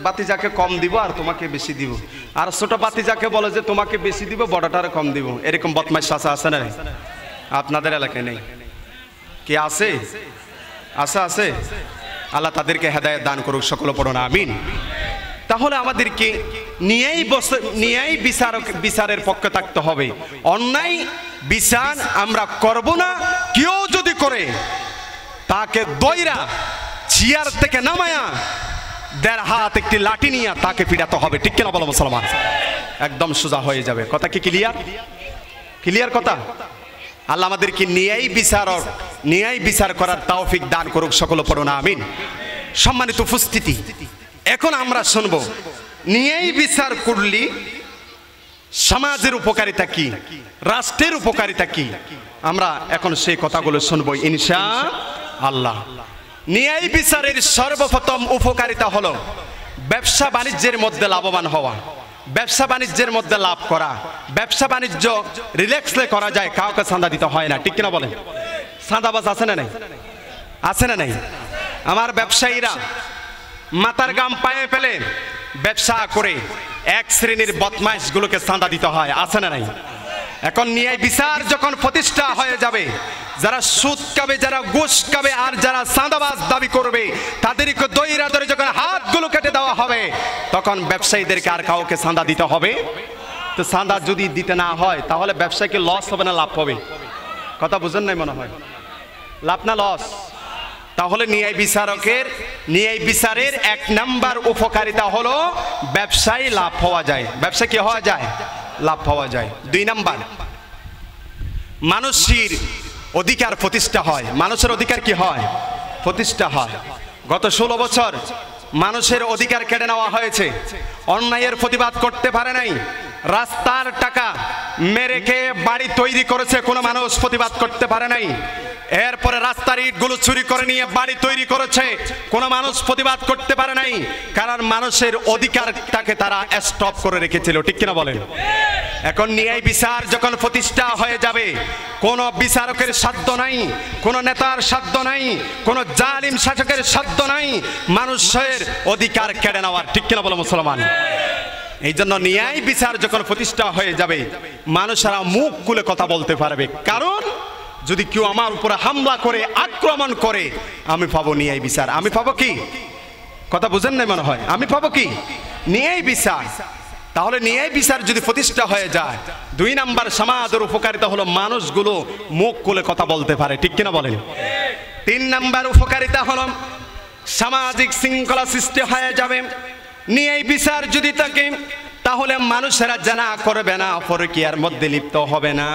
বাতিজাকে কম দিব আর তোমাকে বেশি দিব। আর ছোট বাতিজাকে বলে যে তোমাকে বেশি দিব, বড়টারে কম দিব। এরকম বদমাশ চাচা আছে না? আপনাদের এলাকায় নেই? কি আছে? আছে, আছে। আল্লাহ তাদেরকে হেদায়েত দান করুক, সকল পড়ুন আমিন। তাহলে আমাদেরকে ন্যায় বিচারের পক্ষে থাকতে হবে। অন্যায় বিচার আমরা করব না। কেউ যদি করে তাকে দয়রা চেয়ার থেকে নামায়া 1.5 হাত একটি লাঠি নিয়ে তাকে পিটাতে হবে। ঠিক কিনা বলো মুসলমান? একদম সোজা হয়ে যাবে। কথা কি ক্লিয়ার? ক্লিয়ার কথা? আল্লাহ আমাদেরকে ন্যায় বিচার করার তৌফিক দান করুক, সকল পড়ুন আমিন। সম্মানিত উপস্থিতি, এখন আমরা শুনবো নিয়েই বিচার করলি সমাজের উপকারিতা কি, রাষ্ট্রের উপকারিতা কি, আমরা এখন সেই কথাগুলো শুনবো ইনশাআল্লাহ। ন্যায় বিচারের সর্বপ্রথম উপকারিতা হলো ব্যবসা বাণিজ্যের মধ্যে লাভবান হওয়া, ব্যবসা বাণিজ্যের মধ্যে লাভ করা। ব্যবসা বাণিজ্য রিল্যাক্সলে করা যায়, কাউকে চাঁদা দিতে হয় না, ঠিক কিনা বলেন? চাঁদাবাজ আছে না নাই? আছে না নাই? আমার ব্যবসায়ীরা মাথার গাম পায়ে ফেলে ব্যবসা করে এক শ্রেণীর বদমাইশগুলোকে চাঁদা দিতে হয়, আছে না নাই? এখন ন্যায় বিচার যখন প্রতিষ্ঠা হয়ে যাবে, যারা সুদ খাবে, যারা ঘুষ খাবে, আর যারা চাঁদাবাজ দাবি করবে, তাদেরকে দইরা ধরে যখন হাতগুলো কেটে দেওয়া হবে, তখন ব্যবসায়ীদেরকে আর কাউকে চাঁদা দিতে হবে? তো চাঁদা যদি দিতে না হয় তাহলে ব্যবসায়ীকে লস হবে না লাভ হবে? কথা বুঝেন নাই মনে হয়? লাভ না লস? তাহলে ন্যায় বিচারের এক নাম্বার উপকারিতা হলো ব্যবসায় লাভ হওয়া যায়। ব্যবসা কি হওয়া যায়? লাভ পাওয়া যায়। 2 নাম্বার, মানুষের অধিকার প্রতিষ্ঠা হয়। মানুষের অধিকার কি হয়? প্রতিষ্ঠা হয়। গত 16 বছর মানুষের অধিকার কেড়ে নেওয়া হয়েছে, অন্যায়ের প্রতিবাদ করতে পারে নাই। রাস্তার টাকা মেরে খেয়ে বাড়ি তৈরি করেছে, কোনো মানুষ প্রতিবাদ করতে পারে নাই। এরপরে রাস্তার ইটগুলো চুরি করে নিয়ে বাড়ি তৈরি করেছে, কোনো মানুষ প্রতিবাদ করতে পারে নাই, কারণ মানুষের অধিকারটাকে তারা স্টপ করে রেখেছিল, ঠিক কিনা বলেন? এখন ন্যায় বিচার যখন প্রতিষ্ঠা হয়ে যাবে, কোনো বিচারকের সাধ্য নাই, কোনো নেতার সাধ্য নাই, কোনো জালিম শাসকের সাধ্য নাই মানুষের অধিকার কেড়ে নেওয়ার, ঠিক কিনা বলো মুসলমান? এই জন্য ন্যায় বিচার যখন প্রতিষ্ঠা হয়ে যাবে, মানুষেরা মুখ খুলে কথা বলতে পারবে। কারণ যদি কেউ আমার উপরে হামলা করে, আক্রমণ করে, আমি পাবো ন্যায় বিচার। আমি পাবো কি? কথা বুঝেন নাই মনে হয়? আমি পাবো কি? ন্যায় বিচার। তাহলে ন্যায় বিচার যদি প্রতিষ্ঠা হয়ে যায়, 2 নাম্বার সমাজের উপকারিতা হলো মানুষগুলো মুখ খুলে কথা বলতে পারে, ঠিক কিনা বলেন? 3 নাম্বার উপকারিতা হলো সামাজিক শৃঙ্খলা সৃষ্টি হয়ে যাবে। ন্যায় বিচার যদি থাকে তাহলে মানুষেরা জানা করবে না, পরকীয়ার মধ্যে লিপ্ত হবে না।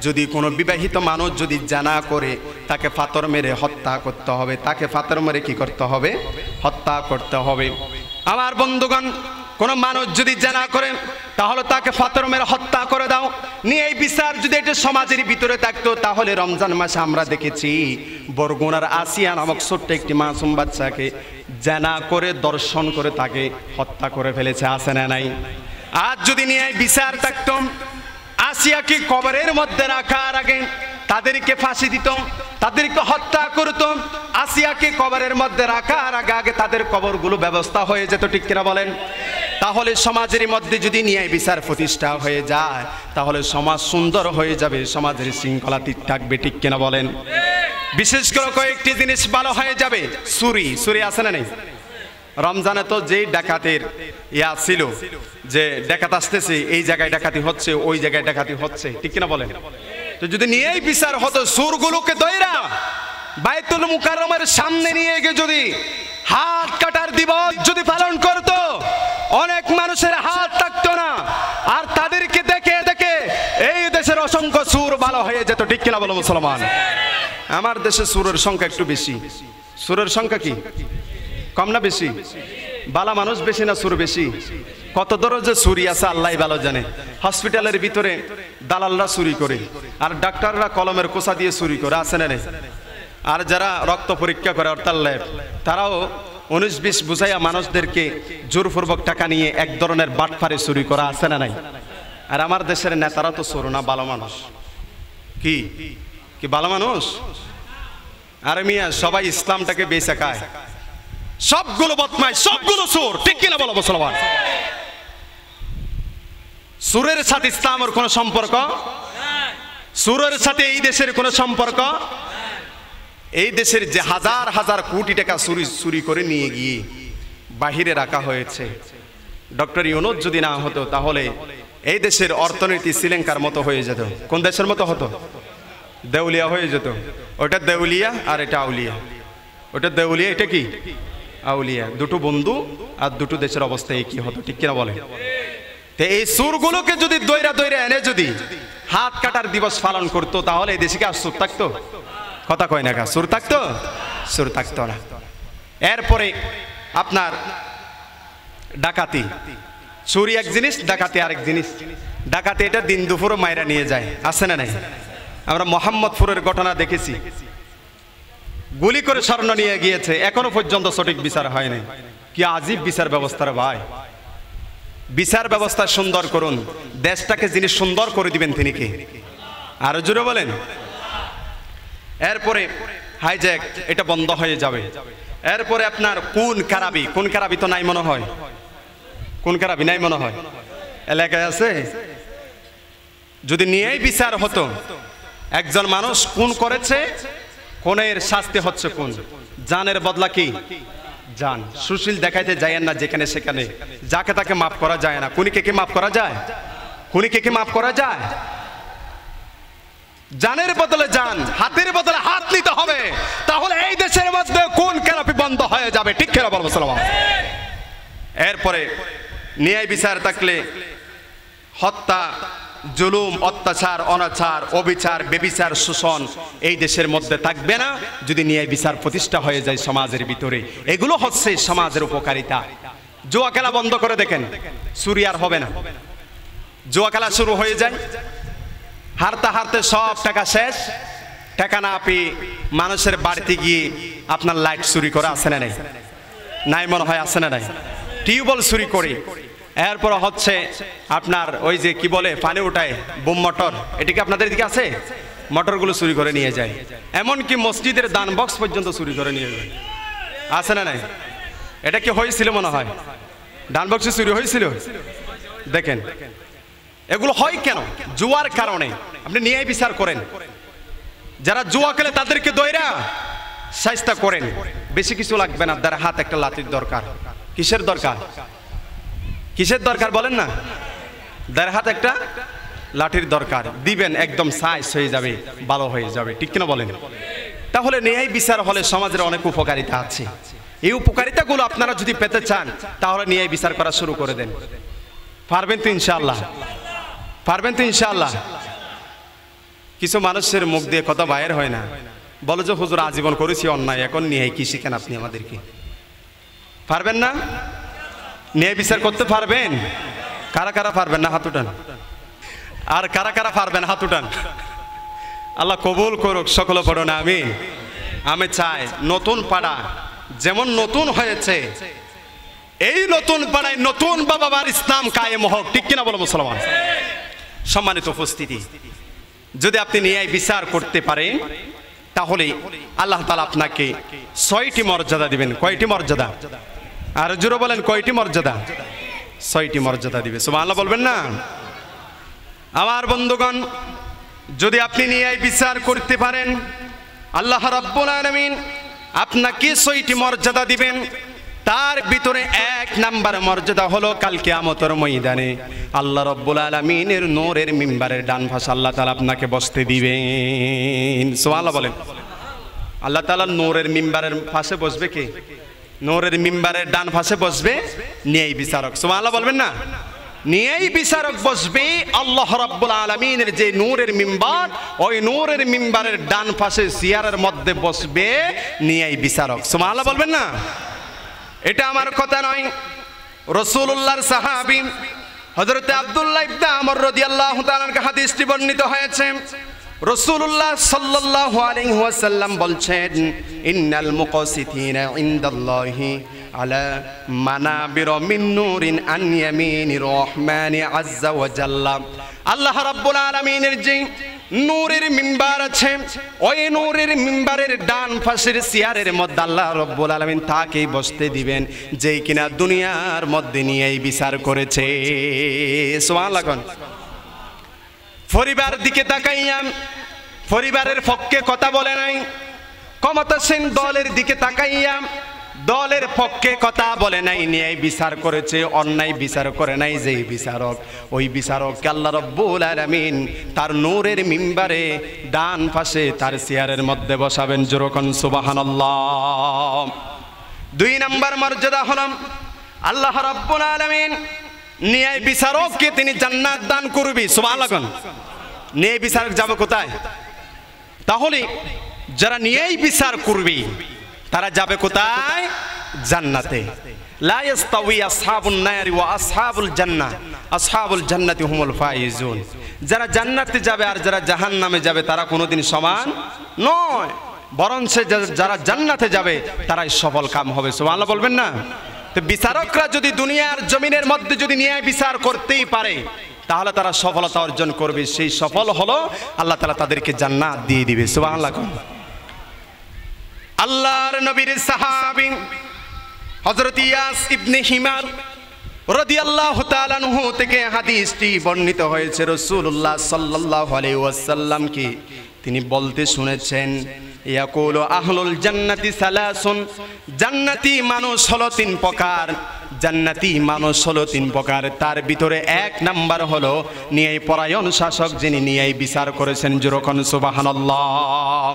যদি কোনো বিবাহিত মানুষ যদি জানা করে, তাকে পাথর মেরে হত্যা করতে হবে, তাকে পাথর মেরে কি করতে হবে? হত্যা করতে হবে। আমার বন্ধুগণ, কোনো মানুষ যদি জানা করে তাহলে তাকে পাথর মেরে হত্যা করে দাও। ন্যায় বিচার যদি এটা সমাজের ভিতরে থাকতো, তাহলে রমজান মাসে আমরা দেখেছি বরগুনার আসিয়া নামক ছোট্ট একটি মাসুম বাচ্চাকে জানা করে দর্শন করে তাকে হত্যা করে ফেলেছে, আছে না নাই? আজ যদি ন্যায় বিচার থাকতো, আসিয়াকে কবরের মধ্যে রাখার আগে তাদেরকে ফাঁসি দিত, তাদেরকে হত্যা করত। আসিয়াকে কবরের মধ্যে রাখার আগে আগে তাদের কবরগুলো ব্যবস্থা হয়ে যেত, ঠিক কিনা বলেন? তাহলে সমাজের মধ্যে যদি ন্যায় বিচার প্রতিষ্ঠা হয়ে যায়, তাহলে সমাজ সুন্দর হয়ে যাবে, সমাজের শৃঙ্খলা ঠিক থাকবে, ঠিক কিনা বলেন? বিশেষ করে কয়েকটি জিনিস ভালো হয়ে যাবে। চুরি আছে না নেই? রমজানে তো যেই ডাকাতের ইয়া ছিল, যে ডাকাত আসতেছে, এই জায়গায় ডাকাতি হচ্ছে, ওই জায়গায় ডাকাতি হচ্ছে, ঠিক কিনা বলেন? তো যদি ন্যায় বিচার হতো, চোরগুলোকে দইরা বাইতুল মুকাররমের সামনে নিয়ে গিয়ে যদি হাত কাটার দিবস যদি পালন করতো, অনেক মানুষের হাত থাকতো না, আর তাদেরকে দেখে দেখে এই দেশের অসংখ্য চোর ভালো হয়ে যেত, ঠিক কিনা বলো মুসলমান? আমার দেশে চোরের সংখ্যা একটু বেশি। চোরের সংখ্যা কি কম না বেশি? বালা মানুষ বেশি না চোর বেশি? কত দরজে চুরি আছে আল্লাহ ভালো জানে। হসপিটালের ভিতরে দালালরা চুরি করে, আর ডাক্তাররা কলমের কোষা দিয়ে চুরি করে, আছে না নেই? আর যারা রক্ত পরীক্ষা করে অর্থাৎ ল্যাব, তারাও 19-20 বুঝাইয়া মানুষদেরকে জোরপূর্বক টাকা নিয়ে এক ধরনের বাটফারে চুরি করা, আছে না নাই? আর আমার দেশের নেতারা তো চোর না, ভালো মানুষ। কি কি ভালো মানুষ? আরে মিয়া, সবাই ইসলামটাকে বেঁচে খায়, সবগুলো বদমাইশ, সবগুলো চোর, ঠিক কিনা বলো মুসলমান? চোরের সাথে ইসলামের কোনো সম্পর্ক? চোরের সাথে এই দেশের কোনো সম্পর্ক? এই দেশের যে হাজার হাজার কোটি টাকা চুরি করে নিয়ে গিয়ে বাহিরে রাখা হয়েছে, ডক্টর ইউনূস যদি না হতো তাহলে এই দেশের অর্থনীতি শ্রীলঙ্কার মতো হয়ে যেত। কোন দেশের মতো হতো? দেউলিয়া হয়ে যেত। ওটা দেউলিয়া আর এটা আউলিয়া। ওটা দেউলিয়া, এটা কি আউলিয়া। দুটো বন্ধু আর দুটো দেশের অবস্থা একই হতো, ঠিক কিনা বলে? তো এই চোরগুলোকে যদি দইরা এনে যদি হাত কাটার দিবস পালন করতো, তাহলে এই দেশে কি আর চোর থাকতো? কথা কয় না, চোর থাকতো? চোর থাকতো না। এরপরে আপনার ডাকাতি, চুরি এক জিনিস, ডাকাতি আরেক জিনিস। ডাকাতি এটা দিন দুপুরও মাইরা নিয়ে যায়, আছে না নাই? আমরা মোহাম্মদপুরের ঘটনা দেখেছি, গুলি করে স্বর্ণ নিয়ে গিয়েছে, এখনো পর্যন্ত সঠিক বিচার হয়নি। কি আজীব বিচার ব্যবস্থার ভাই! বিচার ব্যবস্থা সুন্দর করুন, দেশটাকে যিনি সুন্দর করে দিবেন তিনি কে? আরো জোরে বলেন। এরপরে হাইজ্যাক, এটা বন্ধ হয়ে যাবে। এরপরে আপনার কোন কারাবি তো নাই মনে হয়, কোন কারাবি নাই মনে হয় এলাকায় আছে? যদি নিয়েই বিচার হতো, একজন মানুষ খুন করেছে, খুনের শাস্তি হচ্ছে খুন, জানের বদলা কি? জান। সুশীল দেখাইতে যায়েন না যেখানে সেখানে, যাকে তাকে মাফ করা যায় না। খুনিকে কি মাফ করা যায়? খুনিকে কি মাফ করা যায়? জানের বদলে জান, হাতের বদলে হাত নিতে হবে, তাহলে এই দেশের মধ্যে খুন খারাপি বন্ধ হয়ে যাবে। ঠিক খেলা বলবো সালাম। এরপরে ন্যায় বিচার থাকলে হত্যা, জুলুম, অত্যাচার, অনাচার, অবিচার, বেবিচার, শোষণ এই দেশের মধ্যে থাকবে না যদি ন্যায় বিচার প্রতিষ্ঠা হয়ে যায় সমাজের ভিতরে। এগুলো হচ্ছে সমাজের উপকারিতা। জুয়া খেলা বন্ধ করে দেখেন, চুরি আর হবে না। জুয়া খেলা শুরু হয়ে যায়, হারতে হারতে সব টাকা শেষ, টাকা না পেয়ে মানুষের বাড়িতে গিয়ে আপনার লাইট চুরি করে, আছে না নাই? নাই মনে হয়, আছে না নাই? টিউবওয়েল চুরি করে, এরপর হচ্ছে আপনার ওই যে কি বলে পানি উঠায় বোম মোটর, এটি কি আপনাদের দিকে আছে? মোটরগুলো চুরি করে নিয়ে যায়, এমনকি মসজিদের দান বক্স পর্যন্ত চুরি করে নিয়ে যায়, আছে না নাই? এটা কি হয়েছিল মনে হয়? দান বক্সে চুরি হয়েছিল। দেখেন এগুলো হয় কেন? জুয়ার কারণে। আপনি ন্যায় বিচার করেন, যারা জুয়া খেলে তাদেরকে দইরা শাস্তি করেন, বেশি কিছু লাগবে না, তার হাত একটা লাঠির দরকার। কিসের দরকার? কিসের দরকার বলেন না? তার হাত একটা লাঠির দরকার, দিবেন, একদম সাইজ হয়ে যাবে, ভালো হয়ে যাবে। ঠিক কিনা বলেন? তাহলে ন্যায় বিচার হলে সমাজের অনেক উপকারিতা আছে। এই উপকারিতাগুলো আপনারা যদি পেতে চান তাহলে ন্যায় বিচার করা শুরু করে দেন। পারবেন তো ইনশাআল্লাহ? পারবেন তো ইনশাআল্লাহ? কিছু মানুষের মুখ দিয়ে কথা বাইর হয় না, বলে যে হুজুর আজীবন করেছি অন্যায়, এখন ন্যায় কি শিখেন আপনি আমাদেরকে? পারবেন না? ন্যায় বিচার করতে পারবেন? কারা কারা পারবেন না হাত উঠান। আর কারা কারা পারবেন হাত উঠান। আল্লাহ কবুল করুক, সকলে পড়ো না আমিন। আমি চাই নতুন পাড়া যেমন নতুন হয়েছে, এই নতুন পাড়ায় নতুন বাবার ইসলাম কায়েম হোক। ঠিক কিনা বলো মুসলমান? সম্মানিত উপস্থিতি, যদি আপনি ন্যায় বিচার করতে পারেন তাহলে আল্লাহ তাআলা আপনাকে 6টি মর্যাদা দিবেন। কয়টি মর্যাদা? আর জোরে বলেন, কয়টি মর্যাদা? 6টি মর্যাদা দিবে। সুবহানাল্লাহ বলবেন না? আমার বন্ধুগণ, যদি আপনি ন্যায় বিচার করতে পারেন আল্লাহ রাব্বুল আলামিন আপনাকে 6টি মর্যাদা দিবেন। তার ভিতরে 1 নাম্বার মর্যাদা হলো কাল কিয়ামতের ময়দানে আল্লাহ রাব্বুল আলামিনের নূরের মিম্বারের ডান পাশে আল্লাহ তাআলা আপনাকে বসতে দিবেন। সুবহানাল্লাহ বলেন। আল্লাহ তাআলা নূরের মিম্বারের পাশে বসবে কে? নূরের মিম্বারের ডান পাশে বসবে ন্যায় বিচারক। সুবহানাল্লাহ বলবেন না? ন্যায় বিচারক বসবে আল্লাহ রাব্বুল আলামিনের যে নূরের মিম্বার, ওই নূরের মিম্বারের ডান পাশে চেয়ারের মধ্যে বসবে ন্যায় বিচারক। সুবহানাল্লাহ বলবেন না? এটা আমার কথা নয়, রাসূলুল্লাহর সাহাবী হযরত আব্দুল্লাহ ইবনে আমর রাদিয়াল্লাহু তাআলা এর হাদিসটি বর্ণিত হয়েছে। রাসূলুল্লাহ সাল্লাল্লাহু আলাইহি ওয়াসাল্লাম বলছেন, ইন্নাল মুকাসিতিনা ইনদাল্লাহি আলা মানাবির মিন নূরিন আন ইয়ামিনির রহমানি আযজা ওয়া জাল্লা। আল্লাহ রাব্বুল আলামিনের যে নূরের মিম্বার আছে, ওই নূরের মিম্বারের ডান পাশের চেয়ারের মধ্যে আল্লাহ রাব্বুল আলামিন তাকেই বসতে দিবেন যেই কিনা দুনিয়ার মধ্যে নিয়েই বিচার করেছে। সুবহানাল্লাহ। পরিবার দিকে তাকাইয়া পরিবারের পক্ষে কথা বলে নাই, ক্ষমতাসীন দলের দিকে তাকাইয়া দলের পক্ষে কথা বলে নাই, ন্যায় বিচার করেছে, অন্যায় বিচার করে নাই। যেই বিচারক, ওই বিচারককে আল্লাহ রাব্বুল আলামিন তার নূরের মিম্বারে ডান পাশে তার চেয়ারের মধ্যে বসাবেন। জোরকন সুবহানাল্লাহ। 2 নাম্বার মর্যাদা হলো আল্লাহ রাব্বুল আলামিন ন্যায় বিচারককে তিনি জান্নাত দান করবে। সুবহানাল্লাহ। ন্যায় বিচারক যাবে কোথায়? তাহলে যারা ন্যায় বিচার করবে তারা যাবে কোথায়? জান্নাতে। লা ইয়াস্তাউই আসহাবুন নারি ওয়া আসহাবুল জান্নাহ আসহাবুল জান্নাতি হুমুল ফাইজুন। যারা জান্নাতে যাবে আর যারা জাহান্নামে যাবে তারা কোনোদিন সমান নয়, বরঞ্চ যারা জান্নাতে যাবে তারাই সফল কাম হবে। সুবহানাল্লাহ বলবেন না? তো বিচারকরা যদি দুনিয়ার জমিনের মধ্যে যদি ন্যায় বিচার করতেই পারে তাহলে তারা সফলতা অর্জন করবে। সেই সফল হলো আল্লাহ তাআলা তাদেরকে জান্নাত দিয়ে দিবে। সুবহানাল্লাহ। আল্লাহর নবীর সাহাবী হযরত ইয়াস ইবনে হিমার রাদিয়াল্লাহু তাআলা আনহু থেকে হাদিসটি বর্ণিত হয়েছে। রাসূলুল্লাহ সাল্লাল্লাহু আলাইহি ওয়াসাল্লাম কি তিনি বলতে শুনেছেন, ইয়াকুলু আহলুল জান্নাতি সালাসুন, জান্নাতি মানুষ হলো তিন প্রকার, জান্নাতি মানুষ হলো তিন প্রকার। তার ভিতরে এক নাম্বার হলো ন্যায় পরায়ণ শাসক, যিনি ন্যায় বিচার করেছেন। যেরকম সুবহানাল্লাহ।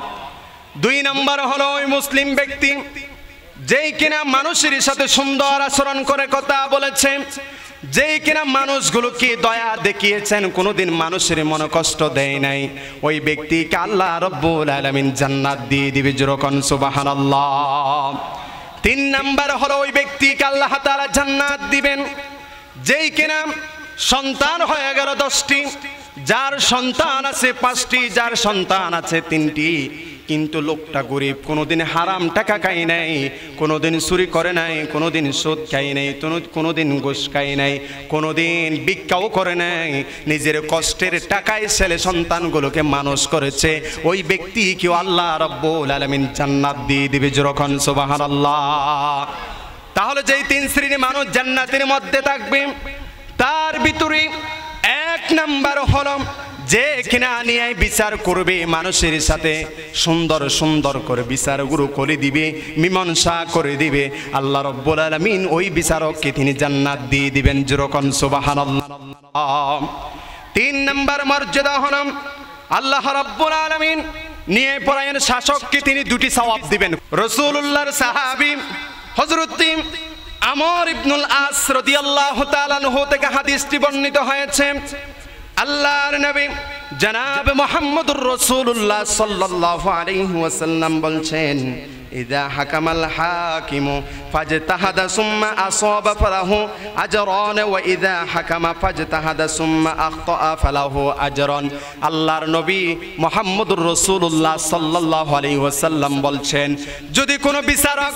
দুই নাম্বার হলো ওই মুসলিম ব্যক্তি যেই কিনা মানুষের সাথে সুন্দর আচরণ করে কথা বলেছে, যেই কিনা মানুষগুলোকে দয়া দেখিয়েছেন, কোনোদিন মানুষের মনে কষ্ট দেয় নাই, ওই ব্যক্তিকে আল্লাহ রাব্বুল আলামিন জান্নাত দিয়ে দিবে। যেরকম সুবহানাল্লাহ। তিন নাম্বার হলো ওই ব্যক্তিকে আল্লাহ তাআলা জান্নাত দিবেন যেই কিনা সন্তান হয়ে গেল 10টি, যার সন্তান আছে 5টি, যার সন্তান আছে 3টি, কিন্তু লোকটা গরিব, কোনোদিন হারাম টাকা খাই নাই, কোনোদিন চুরি করে নাই, কোনোদিন সুদ খাই নাই, কোনোদিন ঘুষ খাই নাই, কোনোদিন ভিক্ষাও করে নাই, নিজের কষ্টের টাকায় ছেলে সন্তানগুলোকে মানুষ করেছে। ওই ব্যক্তি কেউ আল্লাহ রাব্বুল আলামিন জান্নাত দিয়ে দিবে। যেরকম সুবহানাল্লাহ। তাহলে যেই 3 শ্রেণীর মানুষ জান্নাতের মধ্যে থাকবে তার ভিতরে এক নাম্বার হলো যে কিনা ন্যায় বিচার করবে, মানুষের সাথে সুন্দর সুন্দর করে বিচারগুলো করে দিবে, মীমাংসা করে দিবে। আল্লাহ রাব্বুল আলামিন ওই বিচারককে তিনি জান্নাত দিয়ে দিবেন। যেরকম সুবহানাল্লাহ। 3 নাম্বার মর্যাদা হলো আল্লাহ রাব্বুল আলামিন ন্যায় পরায়ণ শাসককে তিনি 2টি সওয়াব দিবেন। রাসূলুল্লাহর সাহাবী হযরত আমর ইবনুল আস রাদিয়াল্লাহু তাআলা আনহু থেকে হাদিসটি বর্ণিত হয়েছে। আল্লাহর নবী জনাব মুহাম্মদুর রাসূলুল্লাহ সাল্লাল্লাহু আলাইহি ওয়াসাল্লাম বলছেন, ইযা হাকামাল হাকিমু ফাজতাহাদা সুম্মা আসাবা ফালাহু আজরান ওয়া ইযা হাকামা ফাজতাহাদা সুম্মা আখতা ফালাহু আজরান। আল্লাহর নবী মুহাম্মদুর রাসূলুল্লাহ সাল্লাল্লাহু আলাইহি ওয়াসাল্লাম বলছেন, যদি কোনো বিচারক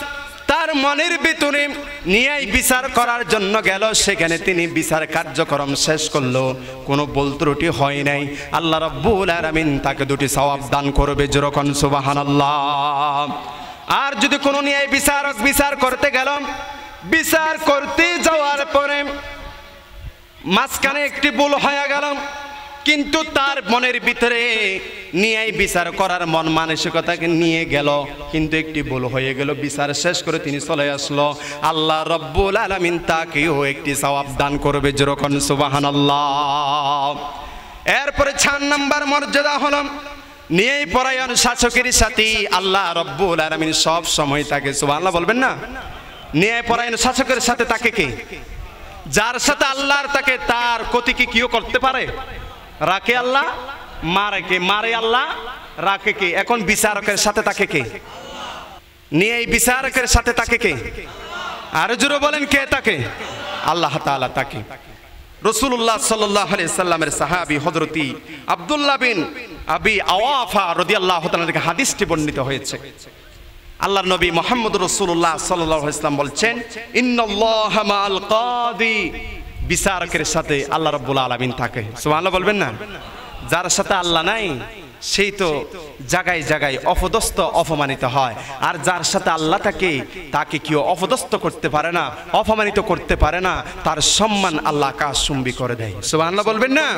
তার মনের ভিতরে ন্যায় বিচার করার জন্য গেল, সেখানে তিনি বিচার কার্যক্রম শেষ করলো, কোনো ভুল ত্রুটি হয় নাই, আল্লাহ রাব্বুল আলামিন তাকে 2টি সওয়াব দান করবে। যেরকম সুবহানাল্লাহ। আর যদি কোনো ন্যায় বিচারক বিচার করতে গেল, বিচার করতে যাওয়ার পরে মাঝখানে একটি ভুল হয়ে গেল, কিন্তু তার মনের ভিতরে ন্যায় বিচার করার মন মানসিকতাকে নিয়ে গেল, কিন্তু একটি ভুল হয়ে গেল, বিচার শেষ করে তিনি চলে আসলো, আল্লাহ রাব্বুল আলামিন তাকেও একটি সওয়াব দান করবে। যেরকম সুবহানাল্লাহ। এরপরে 4 নাম্বার মর্যাদা হলো ন্যায় পরায়ণ শাসকের সাথে আল্লাহ রাব্বুল আলামিন সব সময় থাকে। সুবহানাল্লাহ বলবেন না? ন্যায় পরায়ণ শাসকের সাথে তাকে কে? যার সাথে আল্লাহর তাকে, তার ক্ষতি কি কেউ করতে পারে? রাখে আল্লাহ, মারে কে? মারে আল্লাহ, রাখে কে? এখন বিচারকের সাথে তাকে কে? ন্যায় বিচারকের সাথে তাকে কে? আর জোরে বলেন কে তাকে? আল্লাহ তাআলা তাকে। রাসূলুল্লাহ সাল্লাল্লাহু আলাইহি সাল্লামের সাহাবী হযরত আব্দুল্লাহ বিন আবি আওয়াফা রাদিয়াল্লাহু তাআলা থেকে হাদিসটি বর্ণিত হয়েছে। আল্লাহর নবী মুহাম্মদুর রাসূলুল্লাহ সাল্লাল্লাহু আলাইহি সাল্লাম বলছেন, ইন্নাল্লাহা মাআল কাদি, বিচারকের সাথে আল্লাহ রাব্বুল আলামিন থাকে। সুবহানাল্লাহ বলবেন না? যার সাথে আল্লাহ নাই সেই তো জায়গায় জায়গায় অপদস্থ অপমানিত হয়, আর যার সাথে আল্লাহ থাকে তাকে কেউ অপদস্থ করতে পারে না, অপমানিত করতে পারে না, তার সম্মান আল্লাহ আকাশচুম্বী করে দেয়। সুবহানাল্লাহ বলবেন না?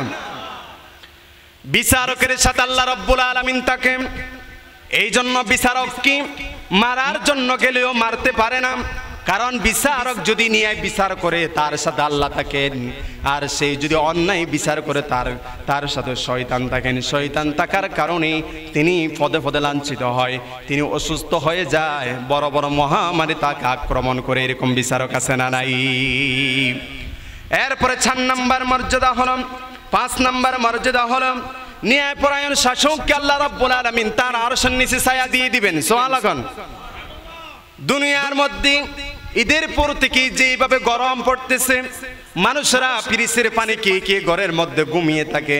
বিচারকের সাথে আল্লাহ রাব্বুল আলামিন থাকে। এই জন্য বিচারককে মারার জন্য গেলেও মারতে পারে না, কারণ বিচারক যদি ন্যায় বিচার করে তার সাথে আল্লাহ থাকেন, আর সেই যদি অন্যায় বিচার করে তার সাথে শয়তান থাকেন। শয়তান থাকার কারণে তিনি পদে পদে লাঞ্ছিত হয়, তিনি অসুস্থ হয়ে যায়, বড় বড় মহামারী তাকে আক্রমণ করে। এরকম বিচারক আছে না নাই? এরপরে 4 নাম্বার মর্যাদা হলো, 5 নাম্বার মর্যাদা হলো ন্যায় পরায়ণ শাসককে আল্লাহ রাব্বুল আলামিন তার আরশের নিচে ছায়া দিয়ে দিবেন। সুবহানাল্লাহ। দুনিয়ার মধ্যে ঈদের পর থেকে যেভাবে গরম পড়তেছে, মানুষেরা ফ্রিজের পানি খেয়ে ঘরের মধ্যে ঘুমিয়ে থাকে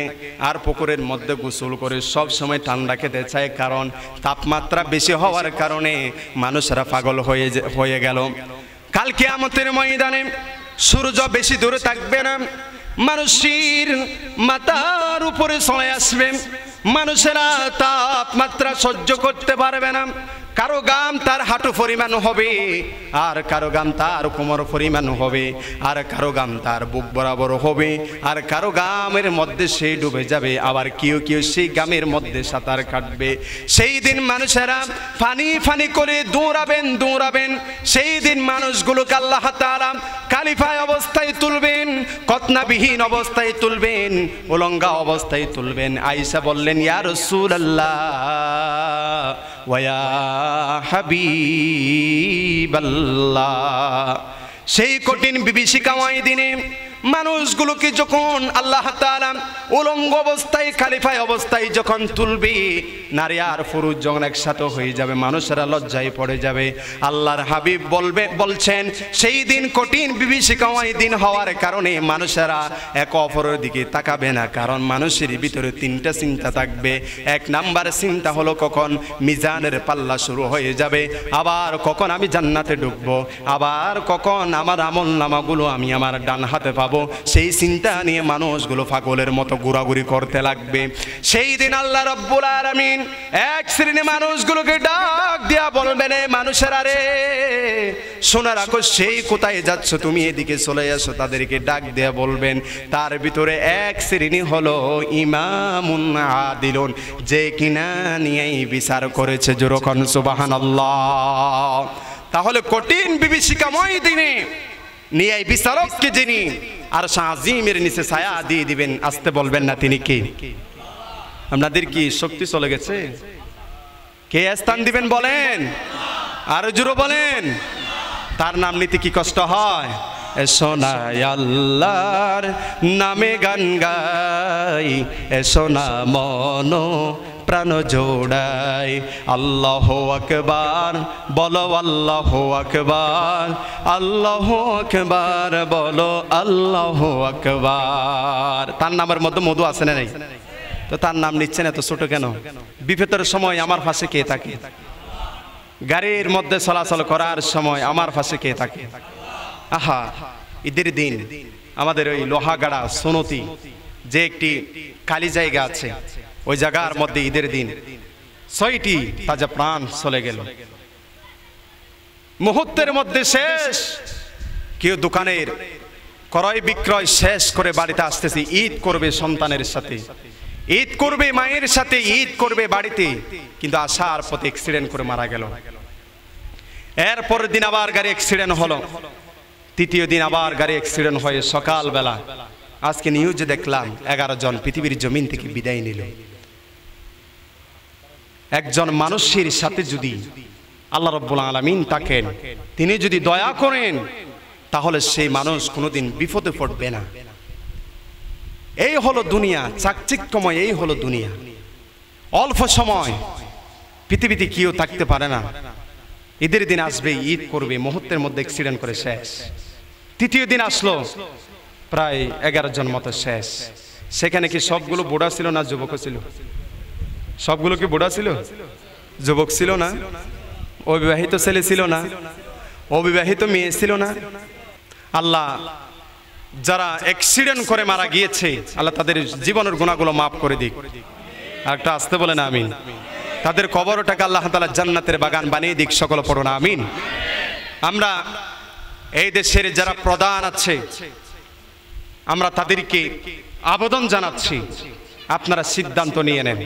আর পুকুরের মধ্যে গোসল করে সব সময় ঠান্ডা খেতে চায়, কারণ তাপমাত্রা বেশি হওয়ার কারণে মানুষেরা পাগল হয়ে গেল। কাল কিয়ামতের ময়দানে সূর্য বেশি দূরে থাকবে না, মানুষের মাথার উপরে চলে আসবে। মানুষেরা তাপমাত্রা সহ্য করতে পারবে না। কারো গাম তার হাঁটু পরিমাণ হবে, আর কারো গাম তার কোমর পরিমাণ হবে, আর কারো গাম তার বুক বরাবর হবে, আর কারো গামের মধ্যে সে ডুবে যাবে, আবার কেউ সেই গামের মধ্যে সাঁতার কাটবে। সেই দিন মানুষেরা ফানি ফানি করে দৌড়াবেন। সেই দিন মানুষগুলোকে আল্লাহ তাআলা কালিফায় অবস্থায় তুলবেন, কতনাবিহীন অবস্থায় তুলবেন, উলঙ্গা অবস্থায় তুলবেন। আয়েশা বললেন, ইয়া রাসূলুল্লাহ ওয়া ইয়া হাবিবাল্লাহ। সেই কঠিন বিভীষিকাময় দিনে মানুষগুলোকে যখন আল্লাহ তাআলা উলঙ্গ অবস্থায় খালিফায় অবস্থায় যখন তুলবে, নারী আর পুরুষ যখন একসাথে হয়ে যাবে, মানুষেরা লজ্জায় পড়ে যাবে। আল্লাহর হাবিব বলছেন সেই দিন কঠিন বিভীষিকাময় দিন হওয়ার কারণে মানুষেরা একে অপরের দিকে তাকাবে না, কারণ মানুষের ভিতরে তিনটা চিন্তা থাকবে। এক নাম্বার চিন্তা হলো কখন মিজানের পাল্লা শুরু হয়ে যাবে, আবার কখন আমি জান্নাতে ঢুকবো, আবার কখন আমার আমল নামাগুলো আমি আমার ডান হাতে পাবো। সেই চিন্তা নিয়ে মানুষগুলো পাগলের মতো ঘোরাঘুরি করতে লাগবে। সেই দিন আল্লাহ রাব্বুল আলামিন এক শ্রেণী মানুষগুলোকে ডাক দিয়া বলবেন, মানুষেরা রে শোনা রাখো, সেই কোথায় যাচ্ছ, তুমি এদিকে চলে আসো। তাদেরকে ডাক দিয়া বলবেন, তার ভিতরে এক শ্রেণী হলো ইমামুন আদিলুন, যে কিনা নিয়েই বিচার করেছে। যেরকম সুবহানাল্লাহ। তাহলে কঠিন বিভীষিকাময় দিনে নিয়ে বিচারককে যিনি আর শাহজিমের নিচে ছায়া দিয়ে দিবেন, আসতে বলবেন না তিনি কে? আপনাদের কি শক্তি চলে গেছে? কে স্থান দিবেন বলেন, আর জোরে বলেন। তার নাম নিতে কি কষ্ট হয়? এসো না আল্লাহর নামে গান গাই, এসো না মন প্রাণ জোড়াই, আল্লাহু আকবার বলো, আল্লাহু আকবার, আল্লাহু আকবার বলো, আল্লাহু আকবার। তার নামের মধ্যে মধু আছে না নাই? তো তার নাম নিচ্ছেন এত ছোট কেন? বিপদের সময় আমার পাশে কে থাকে? গাড়ির মধ্যে চলাচল করার সময় আমার পাশে কে থাকে? আহা, ঈদের দিন আমাদের ওই লোহাগাড়া সোনতি যে একটি খালি জায়গা আছে, ওই জায়গার মধ্যে ঈদের দিন ৬টি তাজা প্রাণ চলে গেল মুহূর্তের মধ্যে শেষ। কেউ দোকানের ক্রয় বিক্রয় শেষ করে বাড়িতে আসতেছে, ঈদ করবে সন্তানের সাথে, ঈদ করবে মায়ের সাথে, ঈদ করবে বাড়িতে, কিন্তু আসার পথে অ্যাক্সিডেন্ট করে মারা গেল। এরপরের দিন আবার গাড়ি অ্যাক্সিডেন্ট হলো, তৃতীয় দিন আবার গাড়ি অ্যাক্সিডেন্ট হয়ে সকালবেলা আজকে নিউজে দেখলাম 11 জন পৃথিবীর জমিন থেকে বিদায় নিল। একজন মানুষের সাথে যদি আল্লাহ রাব্বুল আলামিন থাকেন, তিনি যদি দয়া করেন, তাহলে সেই মানুষ কোনোদিন বিপদে পড়বে না। এই হলো দুনিয়া, চাকচিক্যময় এই হলো দুনিয়া। অল্প সময় পৃথিবীতে কেউ থাকতে পারে না। ঈদের দিন আসবে, ঈদ করবে, মুহূর্তের মধ্যে অ্যাক্সিডেন্ট করে শেষ। তৃতীয় দিন আসলো, প্রায় 11 জন মতো শেষ। সেখানে কি সবগুলো বুড়া ছিল না যুবক ছিল? সবগুলো কি বুড়া ছিল? যুবক ছিল না? অবিবাহিত ছেলে ছিল না? অবিবাহিত মেয়ে ছিল না? আল্লাহ যারা অ্যাক্সিডেন্ট করে মারা গিয়েছে, আল্লাহ তাদের জীবনের গুনাহগুলো মাফ করে দিক। আর একটা আসতে বলে না আমিন। তাদের কবরটাকে আল্লাহ তাআলা জান্নাতের বাগান বানিয়ে দিক, সকল পড়ো না আমিন। আমরা এই দেশের যারা প্রধান আছে, আমরা তাদেরকে আবেদন জানাচ্ছি, আপনারা সিদ্ধান্ত নিয়ে নেন,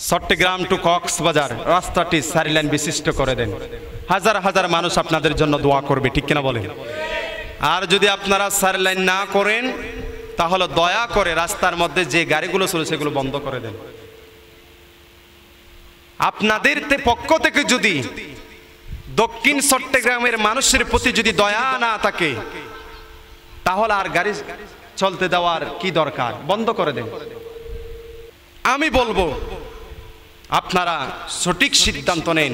চট্টগ্রাম টু কক্সবাজার রাস্তাটি 4 লেন বিশিষ্ট করে দেন। হাজার হাজার মানুষ আপনাদের জন্য দোয়া করবে, ঠিক কিনা বলেন? আর যদি আপনারা 4 লেন না করেন, তাহলে দয়া করে রাস্তার মধ্যে যে গাড়িগুলো চলে সেগুলো বন্ধ করে দেন। আপনাদের পক্ষ থেকে যদি দক্ষিণ চট্টগ্রামের মানুষের প্রতি যদি দয়া না থাকে, তাহলে আর গাড়ি চলতে দেওয়ার কি দরকার? বন্ধ করে দেন। আমি বলবো আপনারা সঠিক সিদ্ধান্ত নেন।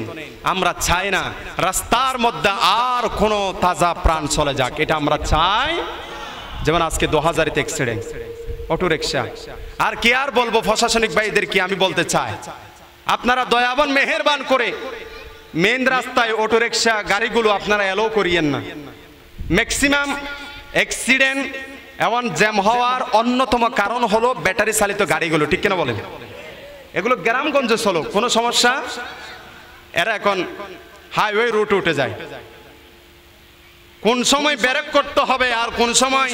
আমরা চাই না রাস্তার মধ্যে আর কোনো তাজা প্রাণ চলে যাক, এটা আমরা চাই। যেমন আজকে 2000 অ্যাক্সিডেন্ট অটো রিক্সা। আর কি আর বলবো প্রশাসনিক ভাইদেরকে আমি বলতে চাই, আপনারা দয়াবান মেহেরবান করে মেন রাস্তায় অটো রিক্সা গাড়িগুলো আপনারা এলো করিয়েন না। ম্যাক্সিমাম অ্যাক্সিডেন্ট এবং জ্যাম হওয়ার অন্যতম কারণ হলো ব্যাটারি চালিত গাড়িগুলো, ঠিক কিনা বলেন? এগুলো গ্রামগঞ্জে চলো কোনো সমস্যা, এরা এখন হাইওয়ে রুটে উঠে যায়। কোন সময় ব্রেক করতে হবে আর কোন সময়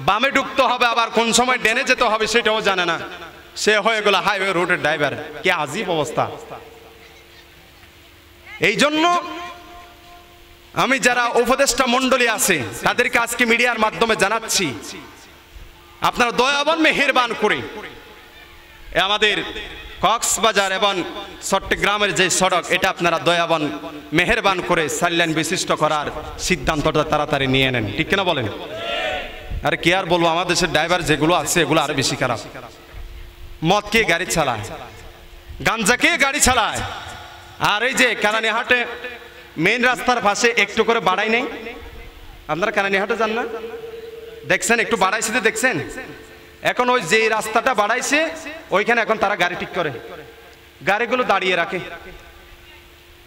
বামে ঢুকতে হবে, আবার কোন সময় ডেনে যেতে হবে সেটাও জানে না। সে হয়ে গেল হাইওয়ে রুটের ড্রাইভার। কি আজীব অবস্থা! এই জন্য আমি যারা উপদেষ্টা মণ্ডলী আছে তাদেরকে আজকে মিডিয়ার মাধ্যমে জানাচ্ছি, আপনারা দয়াবান মেহেরবান করে আমাদের কক্সবাজার এবং চট্টগ্রামের যে সড়ক, এটা আপনারা দয়াবান মেহেরবান করে 4 লেন বিশিষ্ট করার সিদ্ধান্তটা তাড়াতাড়ি নিয়ে নেন, ঠিক কিনা বলেন? আর কি আর বলবো, আমাদের দেশের ড্রাইভার যেগুলো আছে এগুলো আরো বেশি খারাপ। মদ কে গাড়ি চালায়, গাঞ্জা কে গাড়ি চালায়। আর এই যে কানানিহাটে মেইন রাস্তার পাশে একটু করে বাড়াই নেই, আপনারা কানানিহাটে যান না, দেখছেন একটু বাড়াইছে, দেখছেন? এখন ওই যে রাস্তাটা বাড়াইছে ওইখানে এখন তারা গাড়ি ঠিক করে, গাড়িগুলো দাঁড়িয়ে রাখে।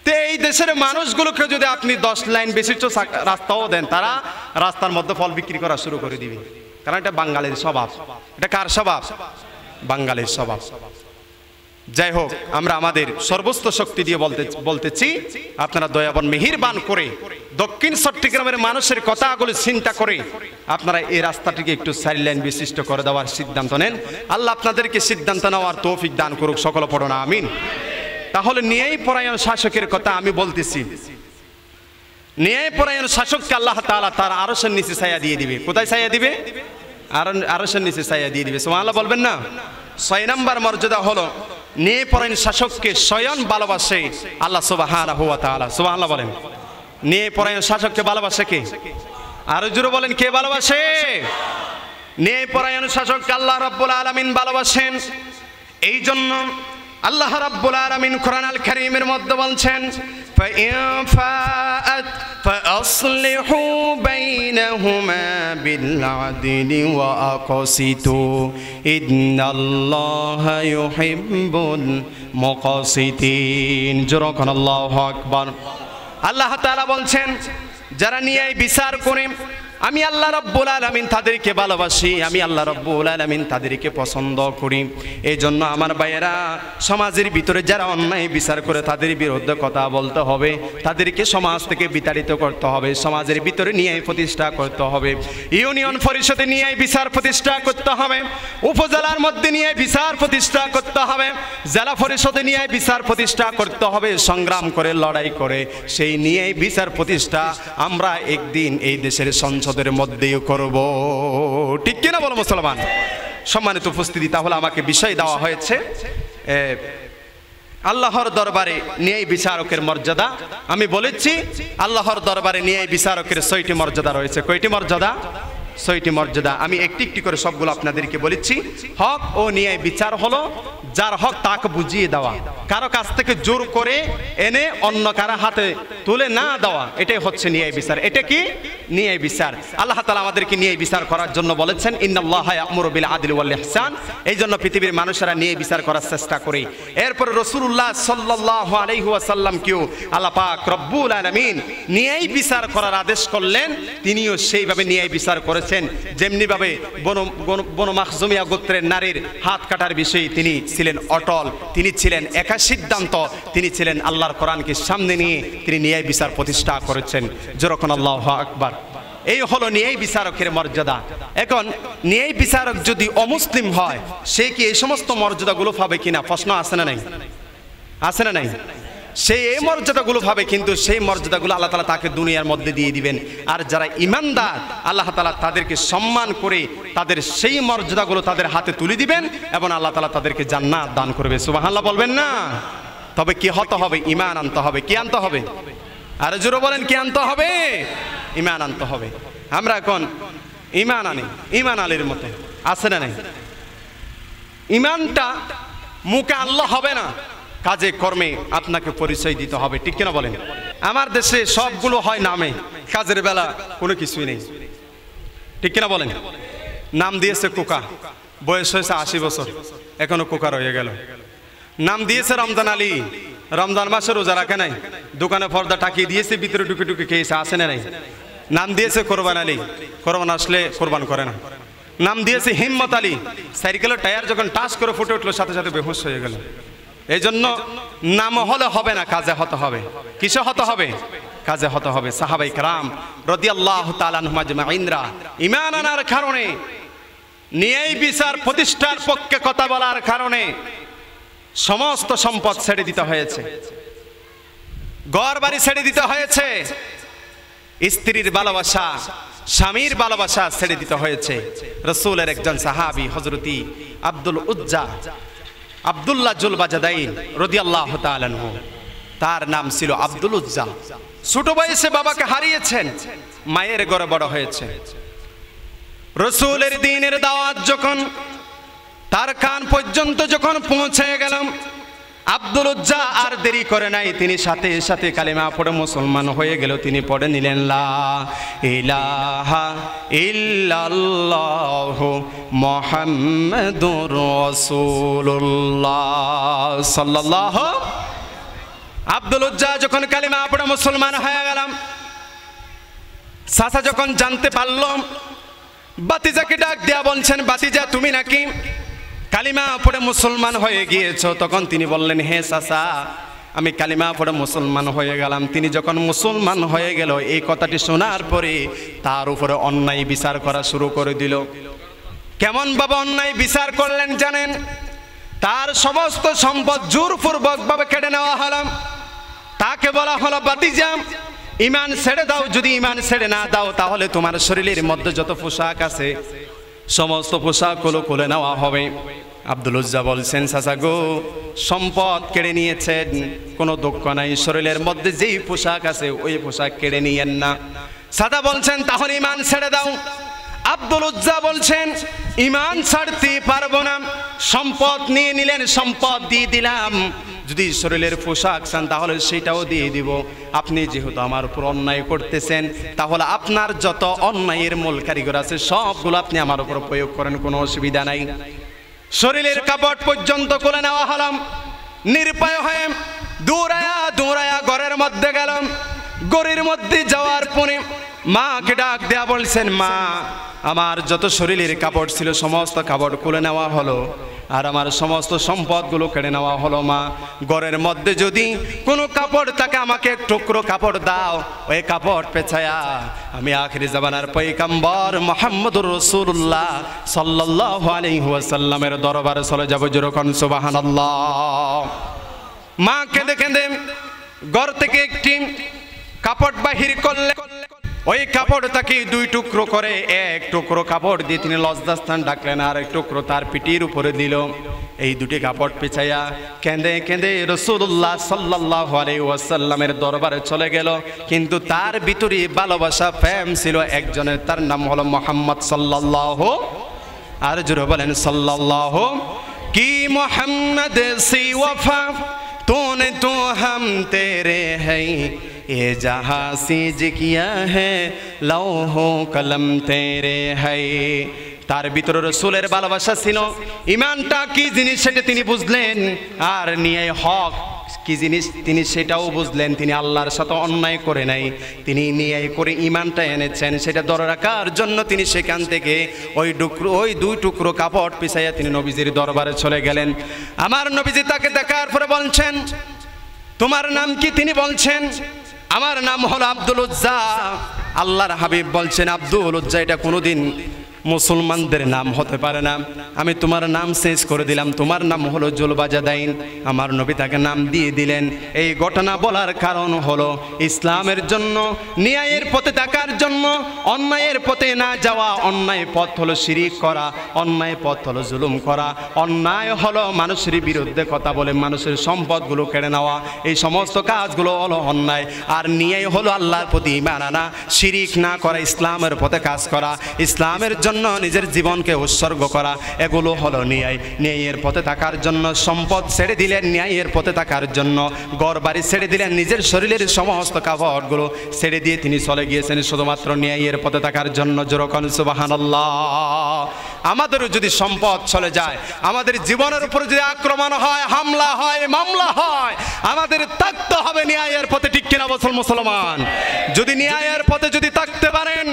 তো এই দেশের মানুষগুলোকে যদি আপনি 10 লাইন বিশিষ্ট রাস্তাও দেন, তারা রাস্তার মধ্যে ফল বিক্রি করা শুরু করে দিবে। কারণ এটা বাঙালির স্বভাব। এটা কার স্বভাব? বাঙালির স্বভাব। যাই হোক, আমরা আমাদের সর্বোচ্চ শক্তি দিয়ে বলতেছি, আপনারা দয়াবান মেহেরবান করে দক্ষিণ চট্টগ্রামের মানুষের কথাগুলো চিন্তা করে আপনারা এই রাস্তাটিকে একটু 4 লাইন বিশিষ্ট করে দেওয়ার সিদ্ধান্ত নেন। আল্লাহ আপনাদেরকে সিদ্ধান্ত নেওয়ার তৌফিক দান করুক, সকল পড়ো না আমিন। তাহলে ন্যায়পরায়ণ শাসকের কথা আমি বলতেছি। ন্যায়পরায়ণ শাসককে আল্লাহ তাআলা তার আরশের নিচে ছায়া দিয়ে দিবে। কোথায় ছায়া দিবে? আরশের নিচে ছায়া দিয়ে দিবে। সুবহানাল্লাহ বলবেন না? 6 নম্বর মর্যাদা হলো ন্যায়পরায়ণ শাসককে স্বয়ং ভালোবাসে আল্লাহ সুবহানাহু ওয়া তাআলা। সুবহানাল্লাহ বলেন। ন্যায়পরায়ণ শাসককে ভালোবাসে কে? আরো জোরে বলেন, কে ভালোবাসে? ন্যায়পরায়ণ শাসককে আল্লাহ রাব্বুল আলামিন ভালোবাসেন। এই জন্য আল্লাহ রাব্বুল আলামিন কোরআন আল কারীমের মধ্যে বলছেন, ফাইন ফাআত ফাসলিহু বাইনাহুমা বিল আদলি ওয়া আকসিতু ইন্নাল্লাহা ইউহিব্বুল মুকসিতিন। জোরকান আল্লাহু আকবার। আল্লাহ তাআলা বলছেন, যারা ন্যায় বিচার করে আমি আল্লাহ রাব্বুল আলামিন তাদেরকে ভালোবাসি, আমি আল্লাহ রাব্বুল আলামিন তাদেরকে পছন্দ করি। এই জন্য আমার ভাইয়েরা, সমাজের ভিতরে যারা অন্যায় বিচার করে তাদের বিরুদ্ধে কথা বলতে হবে, তাদেরকে সমাজ থেকে বিতাড়িত করতে হবে, সমাজের ভিতরে ন্যায় প্রতিষ্ঠা করতে হবে, ইউনিয়ন পরিষদে ন্যায় বিচার প্রতিষ্ঠা করতে হবে, উপজেলার মধ্যে ন্যায় বিচার প্রতিষ্ঠা করতে হবে, জেলা পরিষদে ন্যায় বিচার প্রতিষ্ঠা করতে হবে। সংগ্রাম করে, লড়াই করে সেই ন্যায় বিচার প্রতিষ্ঠা আমরা একদিন এই দেশের সংসদের মধ্যেও করব, ঠিক কিনা বলো মুসলমান? সম্মানিত উপস্থিতি, তাহলে আমাকে বিষয় দেওয়া হয়েছে আল্লাহর দরবারে ন্যায় বিচারকের মর্যাদা। আমি বলেছি আল্লাহর দরবারে ন্যায় বিচারকের 6টি মর্যাদা রয়েছে। কয়টি মর্যাদা? 6টি মর্যাদা। আমি একটি একটি করে সবগুলো আপনাদেরকে বলেছি। হক ও ন্যায় বিচার হলো যার হক তাকে বুঝিয়ে দেওয়া, কারো কাছ থেকে জোর করে এনে অন্য কারো হাতে তুলে না দেওয়া, এটাই হচ্ছে ন্যায় বিচার। এটা কি? ন্যায় বিচার। আল্লাহ তাআলা আমাদেরকে ন্যায় বিচার করার জন্য বলেছেন, ইন্নাল্লাহা ইয়া'মুরু বিল আদলি ওয়াল ইহসান। এই জন্য পৃথিবীর মানুষেরা ন্যায় বিচার করার চেষ্টা করে। এরপর রাসূলুল্লাহ সাল্লাল্লাহু আলাইহি ওয়াসাল্লামকেও আল্লাহ পাক রব্বুল আলামিন ন্যায় বিচার করার আদেশ করলেন। তিনিও সেইভাবে ন্যায় বিচার করেছেন, যেমনিভাবে বনু মাখজুমিয়া গোত্রের নারীর হাত কাটার বিষয়ে তিনি ছিলেন অটল, তিনি ছিলেন একা সিদ্ধান্ত, তিনি ছিলেন আল্লাহর কোরআনকে সামনে নিয়ে তিনি ন্যায় বিচার প্রতিষ্ঠা করেছেন। যেরকম আল্লাহু আকবার। এই হলো ন্যায় বিচারকের মর্যাদা। এখন ন্যায় বিচারক যদি অমুসলিম হয়, সে কি এই সমস্ত মর্যাদাগুলো পাবে কিনা? প্রশ্ন আছে না নাই? আছে না নাই? সে এই মর্যাদাগুলো পাবে, কিন্তু সেই মর্যাদাগুলো আল্লাহ তাআলা তাকে দুনিয়ার মধ্যে দিয়ে দিবেন। আর যারা ইমানদার, আল্লাহ তাআলা তাদেরকে সম্মান করে তাদের সেই মর্যাদাগুলো তাদের হাতে তুলে দিবেন এবং আল্লাহ তাআলা তাদেরকে জান্নাত দান করবে। সুবহানাল্লাহ বলবেন না? তবে কি হতে হবে? ঈমান আনতে হবে। কি আনতে হবে? আর জোরে বলেন, কি আনতে হবে? ঈমান আনতে হবে। আমরা এখন ঈমান আনি, ঈমান আলীর মতে, আছে না নাই? ঈমানটা মুখে আল্লাহ হবে না, কাজে কর্মে আপনাকে পরিচয় দিতে হবে, ঠিক কিনা বলেন? আমার দেশে সবগুলো হয় নামে, কাজের বেলা কোনো কিছুই নেই, ঠিক কিনা বলেন? নাম দিয়েছে কোকা, বয়স হয়েছে 80 বছর, এখনো কোকা রয়ে গেল। নাম দিয়েছে রমজান আলী, রমজান মাসে রোজা রাখে নাই, দোকানে পর্দা টাকিয়ে দিয়েছে, ভিতরে ঢুকে ঢুকে খেয়েছে, আসে না নাই। নাম দিয়েছে কোরবান আলী, কোরবান আসলে কোরবান করে না। নাম দিয়েছে হিম্মত আলী, সাইকেলের টায়ার যখন টাচ করে ফুটে উঠলো সাথে সাথে বেহুশ হয়ে গেল। এই জন্য নাম হলে হবে না, কাজে হতে হবে। কিসে হতে হবে? কাজে হতে হবে। সাহাবায়ে কেরাম রাদিয়াল্লাহু তাআলা আনহুম আজমাইনরা ঈমান আনার কারণে, ন্যায় বিচার প্রতিষ্ঠার পক্ষে কথা বলার কারণে সমস্ত সম্পদ ছেড়ে দিতে হয়েছে, ঘর বাড়ি ছেড়ে দিতে হয়েছে, স্ত্রীর ভালোবাসা, স্বামীর ভালোবাসা ছেড়ে দিতে হয়েছে। রাসূলের একজন সাহাবী হযরতি আব্দুল্লাহ জুলবাজাদাইন রাদিয়াল্লাহু তাআলা আনহু, তার নাম ছিল আব্দুল উজ্জা। ছোট বয়সে বাবাকে হারিয়েছেন, মায়ের ঘরে বড় হয়েছে। রাসূলের দ্বীনের দাওয়াত যখন তার কান পর্যন্ত যখন পৌঁছে গেল, আব্দুল উজ্জা আর দেরি করে নাই, তিনি সাথে সাথে কালিমা পড়ে মুসলমান হয়ে গেল। তিনি পড়ে নিলেন লা ইলাহা ইল্লাল্লাহু মুহাম্মাদুর রাসূলুল্লাহ সাল্লাল্লাহু। আব্দুল উজ্জা যখন কালিমা পড়ে মুসলমান হয়ে গেলাম, চাচা যখন জানতে পারল, বাতিজাকে ডাক দেয়া বলছেন, বাতিজা তুমি নাকি কালিমা পড়ে মুসলমান হয়ে গিয়েছো? তখন তিনি বললেন, হে চাচা, আমি কালিমা পড়ে মুসলমান হয়ে গেলাম। তিনি যখন মুসলমান হয়ে গেল, এই কথাটি শোনার পরে তার উপরে অন্যায় বিচার করা শুরু করে দিল। কেমন ভাবে অন্যায় বিচার করলেন জানেন? তার সমস্ত সম্পদ জোরপূর্বক ভাবে কেড়ে নেওয়া হলো। তাকে বলা হলো, বাতিজা ঈমান ছেড়ে দাও, যদি ঈমান ছেড়ে না দাও তাহলে তোমার শরীরের মধ্যে যত পোশাক আছে সমস্ত পোশাকগুলো খুলে নেওয়া হবে। আব্দুল উজ্জা বলছেন, চাচা গো, সম্পদ কেড়ে নিয়েছেন, কোনো দুঃখ নাই, শরীরের মধ্যে যেই পোশাক আছে ওই পোশাক কেড়ে নিয়েন না। চাচা বলছেন, তাহলে ঈমান ছেড়ে দাও। আব্দুল উজ্জা বলছেন, ঈমান ছাড়তে পারবো না। সম্পদ নিয়ে নিলেন, সম্পদ দিয়ে দিলাম, যদি শরীরের পোশাক চান তাহলে সেটাও দিয়ে দিব। আপনি যেহেতু আমার উপর অন্যায় করতেছেন, তাহলে আপনার যত অন্যায়ের মূল কারিগর আছে সবগুলো আপনি আমার উপর প্রয়োগ করেন, কোনো অসুবিধা নাই। শরীরের কাপড় পর্যন্ত খুলে নেওয়া হলাম। নিরুপায় হয়ে দৌড়ায়া ঘরের মধ্যে গেলাম। ঘরের মধ্যে যাওয়ার পরে মাকে ডাক দেয়া বলছেন, মা, আমার যত শরীরের কাপড় ছিল সমস্ত কাপড় খুলে নেওয়া হলো, আর আমার সমস্ত সম্পদগুলো কেড়ে নেওয়া হলো। মা, ঘরের মধ্যে যদি কোনো কাপড় থাকে আমাকে এক টুকরো কাপড় দাও, ওই কাপড় পেছায়া আমি আখিরি জামানার পয়গম্বর মুহাম্মদুর রাসূলুল্লাহ সাল্লাল্লাহু আলাইহি ওয়াসাল্লামের দরবারে চলে যাব। যেরকম সুবহানাল্লাহ। মা কেঁদে কেঁদে ঘর থেকে একটি কাপড় বাহির করলে, ওই কাপড়টাকে দুই টুকরো করে এক টুকরো কাপড় দিয়ে তিনি লজ্জাস্থান ডাকলেন, আর এক টুকরো তার পিঠির উপরে দিল। এই দুটি কাপড় পেছাইয়া কেঁদে কেঁদে রাসূলুল্লাহ সাল্লাল্লাহু আলাইহি ওয়াসাল্লামের দরবারে চলে গেল। কিন্তু তার ভিতরে ভালোবাসা প্রেম ছিল একজনের, তার নাম হলো মুহাম্মদ সাল্লাল্লাহু, আর জোরে বলেন সাল্লাল্লাহু। কি মুহাম্মদ সি ওয়াফা तूने तो हम तेरे है, ये जहाँ सीज किया है लौहो कलम तेरे है। তার ভিতরে রাসূলের ভালোবাসা ছিল। ঈমানটা কি জিনিস সেটা তিনি বুঝলেন, আর নিয়ে হক কি জিনিস তিনি সেটাও বুঝলেন। তিনি আল্লাহর সাথে অন্যায় করে নাই, তিনি নিয়ে করে ঈমানটা এনেছেন। সেটা ধরে রাখার জন্য তিনি সেখান থেকে ওই দুই টুকরো কাপড় পিছাইয়া তিনি নবীজির দরবারে চলে গেলেন। আমার নবীজি তাকে দেখার পরে বলছেন, তোমার নাম কি? তিনি বলছেন, আমার নাম হলো আব্দুল উজ্জা। আল্লাহর হাবিব বলছেন, আব্দুল উজ্জা এটা কোনোদিন মুসলমানদের নাম হতে পারে না, আমি তোমার নাম চেঞ্জ করে দিলাম, তোমার নাম হলো জুলবাজাদাইন। আমার নবী তাকে নাম দিয়ে দিলেন। এই ঘটনা বলার কারণ হলো ইসলামের জন্য, ন্যায়ের পথে থাকার জন্য, অন্যায়ের পথে না যাওয়া। অন্যায় পথ হলো শিরিক করা, অন্যায় পথ হলো জুলুম করা, অন্যায় হলো মানুষের বিরুদ্ধে কথা বলে মানুষের সম্পদগুলো কেড়ে নেওয়া। এই সমস্ত কাজগুলো হলো অন্যায়। আর ন্যায় হলো আল্লাহর প্রতি ঈমান আনা, শিরিক না করা, ইসলামের পথে কাজ করা, ইসলামের জন্য জন্য নিজের জীবনকে উৎসর্গ করা, এগুলো হলো ন্যায়। ন্যায়ের পথে থাকার জন্য সম্পদ ছেড়ে দিলেন, ন্যায়ের পথে থাকার জন্য ঘর বাড়ি ছেড়ে দিলেন, নিজের শরীরের সমস্ত কাপড়গুলো ছেড়ে দিয়ে তিনি চলে গিয়েছেন শুধুমাত্র ন্যায়ের পথে থাকার জন্য। জোরকান সুবহানাল্লাহ। আমাদেরও যদি সম্পদ চলে যায়, আমাদের জীবনের উপর যদি আক্রমণ হয়, হামলা হয়, মামলা হয়, আমাদের থাকতে হবে ন্যায়ের পথে, ঠিক কিনা বল মুসলমান? যদি ন্যায়ের পথে যদি থাকতে পারেন,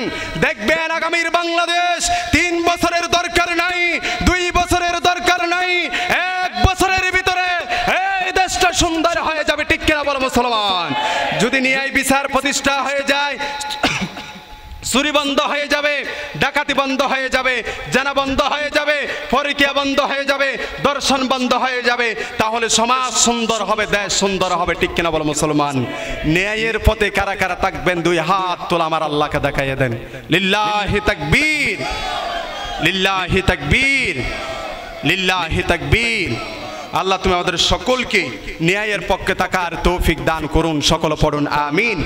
দেখবেন আগামীর বাংলাদেশ 3 বছরের দরকার নাই, 2 বছরের দরকার নাই, 1 বছরের ভিতরে এই দেশটা সুন্দর হয়ে যাবে, ঠিক কিনা বল মুসলমান? যদি ন্যায় বিচার প্রতিষ্ঠা হয়ে যায়, চুরি বন্ধ হয়ে যাবে, ডাকাতি বন্ধ হয়ে যাবে, জানা বন্ধ হয়ে যাবে, পরকীয়া বন্ধ হয়ে যাবে, দর্শন বন্ধ হয়ে যাবে, তাহলে সমাজ সুন্দর হবে, দেশ সুন্দর হবে, ঠিক কিনা বল মুসলমান? ন্যায়ের পথে কারা কারা থাকবেন? 2 হাত তোলা আমার আল্লাহকে দেখাইয়ে দেন। লিল্লাহি তাকবীর, লিল্লাহি তাকবীর, লিল্লাহি তাকবীর। আল্লাহ তুমি আমাদের সকলকে ন্যায়ের পক্ষে থাকার তৌফিক দান করুন। সকল পড়ুন আমিন।